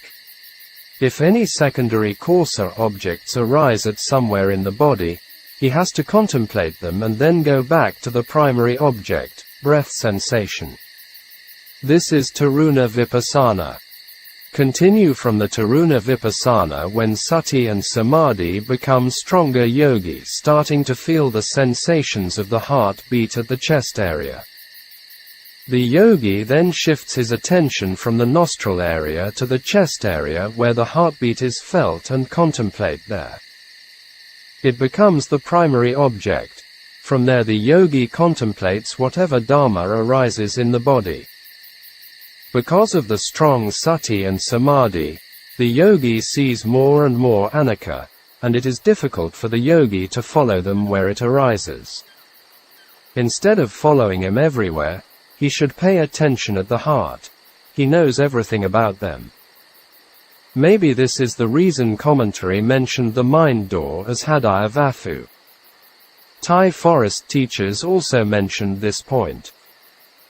If any secondary coarser objects arise at somewhere in the body, he has to contemplate them and then go back to the primary object, breath sensation. This is taruna vipassana. Continue from the taruna vipassana when sati and samadhi become stronger, yogi starting to feel the sensations of the heart beat at the chest area. The yogi then shifts his attention from the nostril area to the chest area where the heartbeat is felt and contemplate there. It becomes the primary object, From there the yogi contemplates whatever Dharma arises in the body. Because of the strong sati and samadhi, the yogi sees more and more anicca, and it is difficult for the yogi to follow them where it arises. Instead of following him everywhere, he should pay attention at the heart. He knows everything about them. Maybe this is the reason commentary mentioned the mind door as Hadaya Vafu. Thai forest teachers also mentioned this point.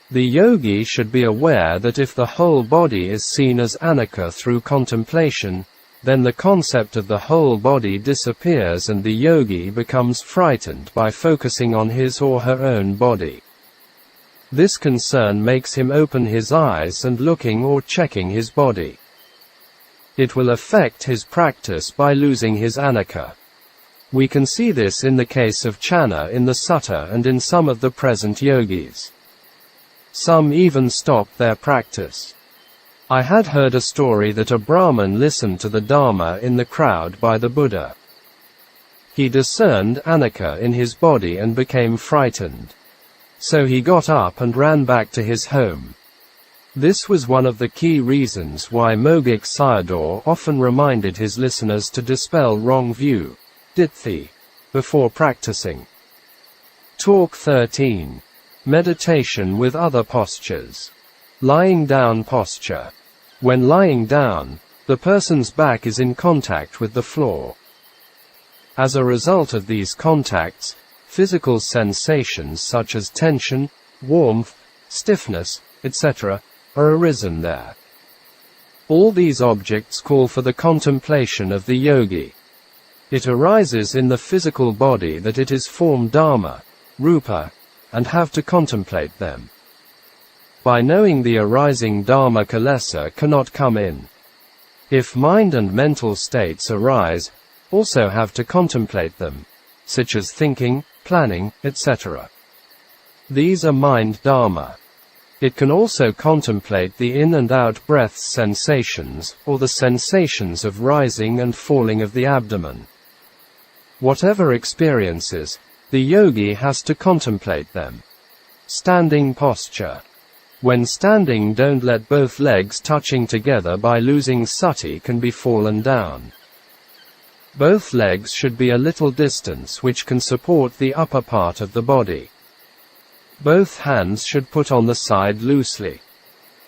The yogi should be aware that if the whole body is seen as anicca through contemplation, then the concept of the whole body disappears and the yogi becomes frightened by focusing on his or her own body. This concern makes him open his eyes and looking or checking his body. It will affect his practice by losing his anicca. We can see this in the case of Channa in the Sutta and in some of the present yogis. Some even stop their practice. I had heard a story that a Brahmin listened to the Dharma in the crowd by the Buddha. He discerned anicca in his body and became frightened. So he got up and ran back to his home. This was one of the key reasons why Mogok Sayadaw often reminded his listeners to dispel wrong view, ditthi, before practicing. Talk 13. Meditation with other postures. Lying down posture. When lying down, the person's back is in contact with the floor. As a result of these contacts, physical sensations such as tension, warmth, stiffness, etc., are arisen there. All these objects call for the contemplation of the yogi. It arises in the physical body that it is form dharma, rupa, and have to contemplate them. By knowing the arising dharma kilesa cannot come in. If mind and mental states arise, also have to contemplate them, such as thinking, planning, etc. These are mind dharma. It can also contemplate the in and out breath's sensations, or the sensations of rising and falling of the abdomen. Whatever experiences, the yogi has to contemplate them. Standing posture. When standing, don't let both legs touching together by losing sati can be fallen down. Both legs should be a little distance which can support the upper part of the body. Both hands should put on the side loosely.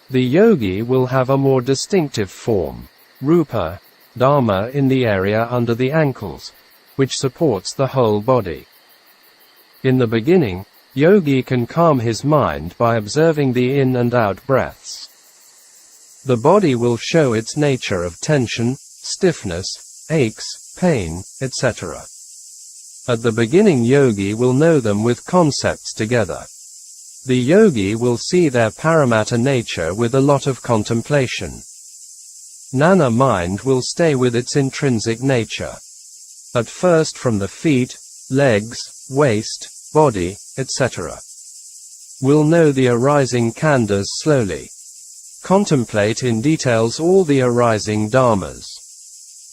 The yogi will have a more distinctive form, rupa, dharma in the area under the ankles, which supports the whole body. In the beginning, yogi can calm his mind by observing the in and out breaths. The body will show its nature of tension, stiffness, aches, pain, etc. At the beginning yogi will know them with concepts together. The yogi will see their paramatta nature with a lot of contemplation. Jnana mind will stay with its intrinsic nature. At first from the feet, legs, waist, body, etc. Will know the arising khandhas slowly. Contemplate in details all the arising dharmas.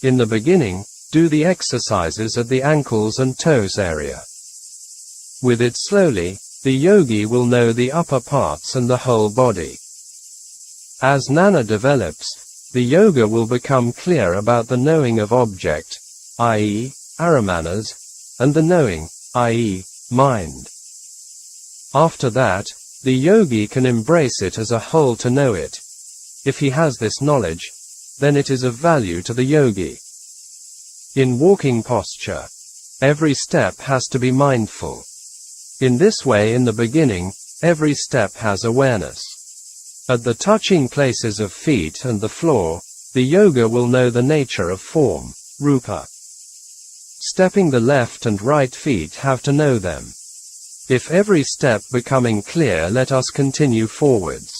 In the beginning, do the exercises at the ankles and toes area. With it slowly, the yogi will know the upper parts and the whole body. As jnana develops, the yoga will become clear about the knowing of object, i.e., aramanas, and the knowing, i.e., mind. After that, the yogi can embrace it as a whole to know it. If he has this knowledge, then it is of value to the yogi. In walking posture, every step has to be mindful. In this way in the beginning, every step has awareness. At the touching places of feet and the floor, the yoga will know the nature of form, rupa. Stepping the left and right feet have to know them. If every step becoming clear, let us continue forwards.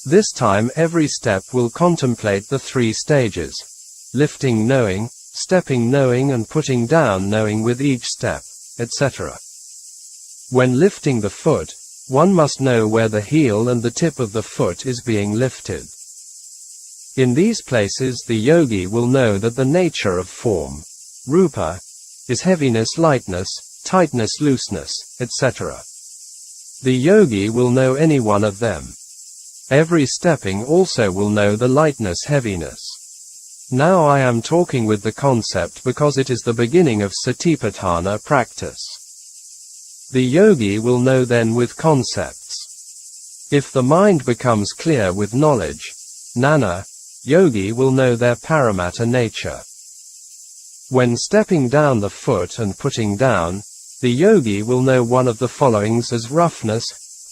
This time every step will contemplate the three stages: lifting knowing, stepping knowing and putting down knowing with each step, etc. When lifting the foot, one must know where the heel and the tip of the foot is being lifted. In these places the yogi will know that the nature of form, rupa, is heaviness, lightness, tightness, looseness, etc. The yogi will know any one of them. Every stepping also will know the lightness, heaviness. Now I am talking with the concept because it is the beginning of Satipatthana practice. The yogi will know then with concepts. If the mind becomes clear with knowledge, jnana, yogi will know their paramatta nature. When stepping down the foot and putting down, the yogi will know one of the followings as roughness,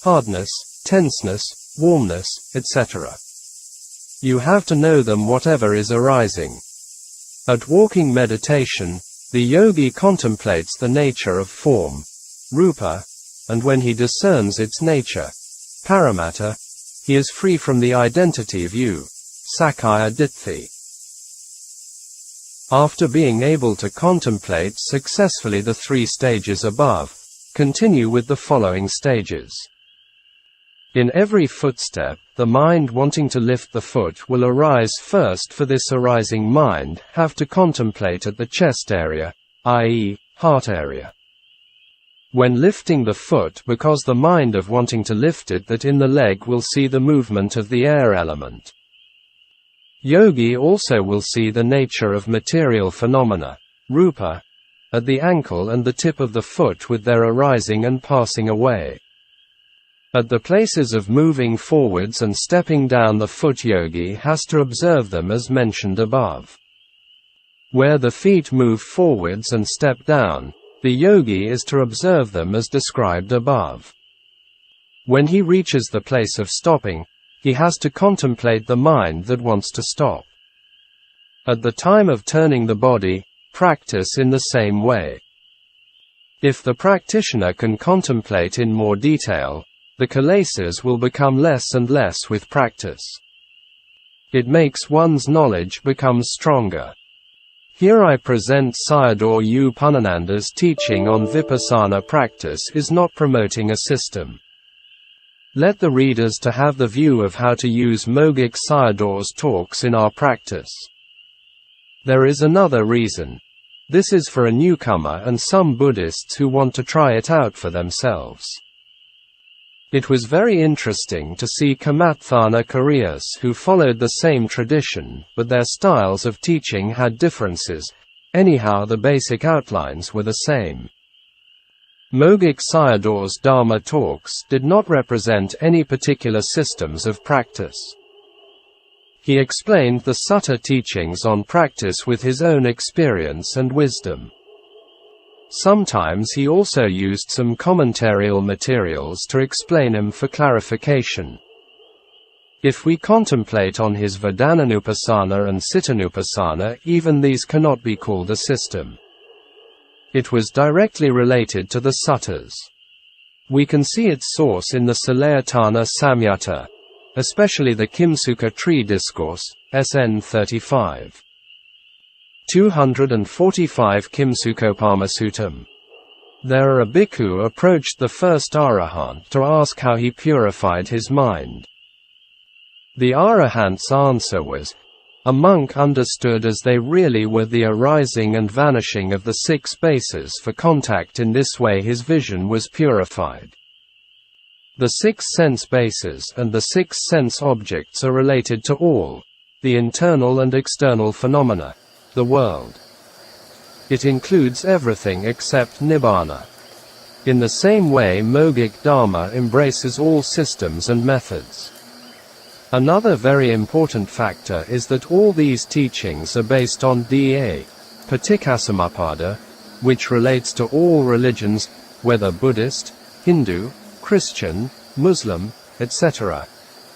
hardness, tenseness, warmness, etc. You have to know them whatever is arising. At walking meditation, the yogi contemplates the nature of form, rupa, and when he discerns its nature, paramatta, he is free from the identity view, sakkaya ditthi. After being able to contemplate successfully the 3 stages above, continue with the following stages. In every footstep, the mind wanting to lift the foot will arise first. For this arising mind, have to contemplate at the chest area, i.e., heart area. When lifting the foot, because the mind of wanting to lift it, that in the leg will see the movement of the air element. Yogi also will see the nature of material phenomena, rupa, at the ankle and the tip of the foot with their arising and passing away. At the places of moving forwards and stepping down, the foot yogi has to observe them as mentioned above. Where the feet move forwards and step down, the yogi is to observe them as described above. When he reaches the place of stopping, he has to contemplate the mind that wants to stop. At the time of turning the body, practice in the same way. If the practitioner can contemplate in more detail, the kilesas will become less and less with practice. It makes one's knowledge become stronger. Here I present Sayadaw U Panananda's teaching on vipassana practice is not promoting a system. Let the readers to have the view of how to use Mogok Sayadaw's talks in our practice. There is another reason. This is for a newcomer and some Buddhists who want to try it out for themselves. It was very interesting to see Kamathana Koreas who followed the same tradition, but their styles of teaching had differences. Anyhow, the basic outlines were the same. Mogok Sayadaw's Dharma talks did not represent any particular systems of practice. He explained the sutta teachings on practice with his own experience and wisdom. Sometimes he also used some commentarial materials to explain them for clarification. If we contemplate on his Vedananupassana and Cittanupassana, even these cannot be called a system. It was directly related to the suttas. We can see its source in the Salayatana Samyutta, especially the Kimsuka Tree Discourse, SN 35. 245 Kimsukopamasuttam. There a bhikkhu approached the first arahant to ask how he purified his mind. The arahant's answer was, a monk understood as they really were the arising and vanishing of the 6 bases for contact. In this way his vision was purified. The 6 sense bases and the 6 sense objects are related to all, the internal and external phenomena, the world. It includes everything except Nibbana. In the same way Mogok Dharma embraces all systems and methods. Another very important factor is that all these teachings are based on Da, Paticcasamuppada, which relates to all religions, whether Buddhist, Hindu, Christian, Muslim, etc.,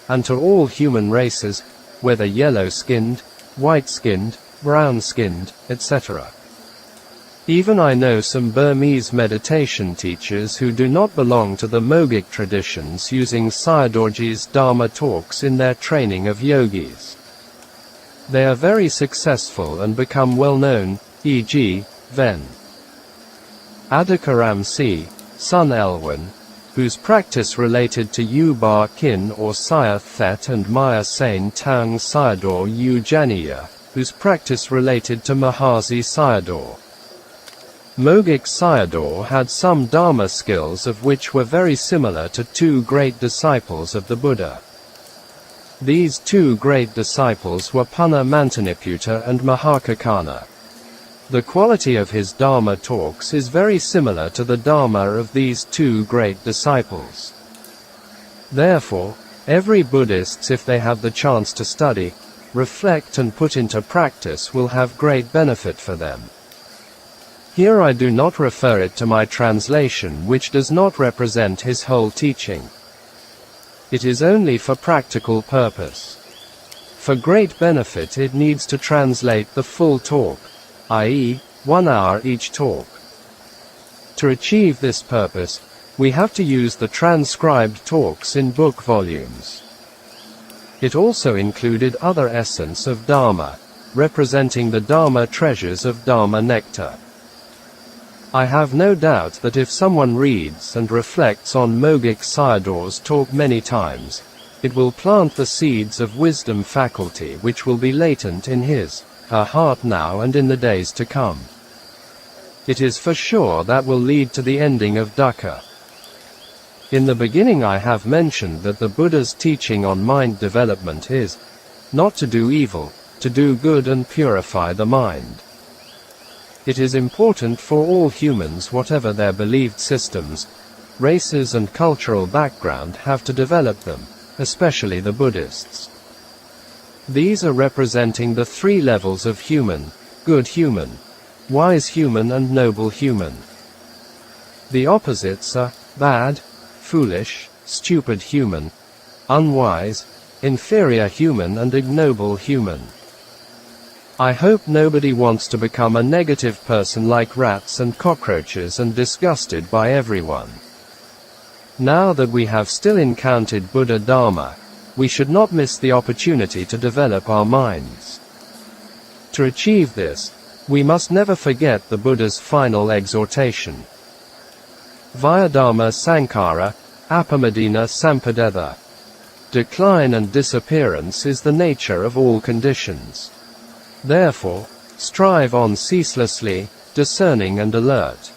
and to all human races, whether yellow-skinned, white-skinned, brown-skinned, etc. Even I know some Burmese meditation teachers who do not belong to the Mogok traditions using Sayadawji's Dharma talks in their training of yogis. They are very successful and become well known, e.g., Ven. Adhikaram C. Sun Elwin, whose practice related to U Ba Kin or Saya Thet, and Maya Sain Tang Sayadaw U Janiya, whose practice related to Mahasi Sayadaw. Mogok Sayadaw had some Dharma skills of which were very similar to two great disciples of the Buddha. These two great disciples were Punna Mantaniputta and Mahakaccana. The quality of his Dharma talks is very similar to the Dharma of these two great disciples. Therefore, every Buddhist, if they have the chance to study, reflect and put into practice, will have great benefit for them. Here I do not refer it to my translation, which does not represent his whole teaching. It is only for practical purpose. For great benefit it needs to translate the full talk, i.e., 1 hour each talk. To achieve this purpose, we have to use the transcribed talks in book volumes. It also included other essence of Dharma, representing the Dharma treasures of Dharma nectar. I have no doubt that if someone reads and reflects on Mogok Sayadaw's talk many times, it will plant the seeds of wisdom faculty which will be latent in her heart now and in the days to come. It is for sure that will lead to the ending of dukkha. In the beginning I have mentioned that the Buddha's teaching on mind development is not to do evil, to do good and purify the mind. It is important for all humans, whatever their believed systems, races and cultural background, have to develop them, especially the Buddhists. These are representing the three levels of human: good human, wise human and noble human. The opposites are bad, foolish, stupid human, unwise, inferior human and ignoble human. I hope nobody wants to become a negative person like rats and cockroaches and disgusted by everyone. Now that we have still encountered Buddha Dharma, we should not miss the opportunity to develop our minds. To achieve this, we must never forget the Buddha's final exhortation. Vyadharma Sankara, Apamadina Sampadetha. Decline and disappearance is the nature of all conditions. Therefore, strive on ceaselessly, discerning and alert.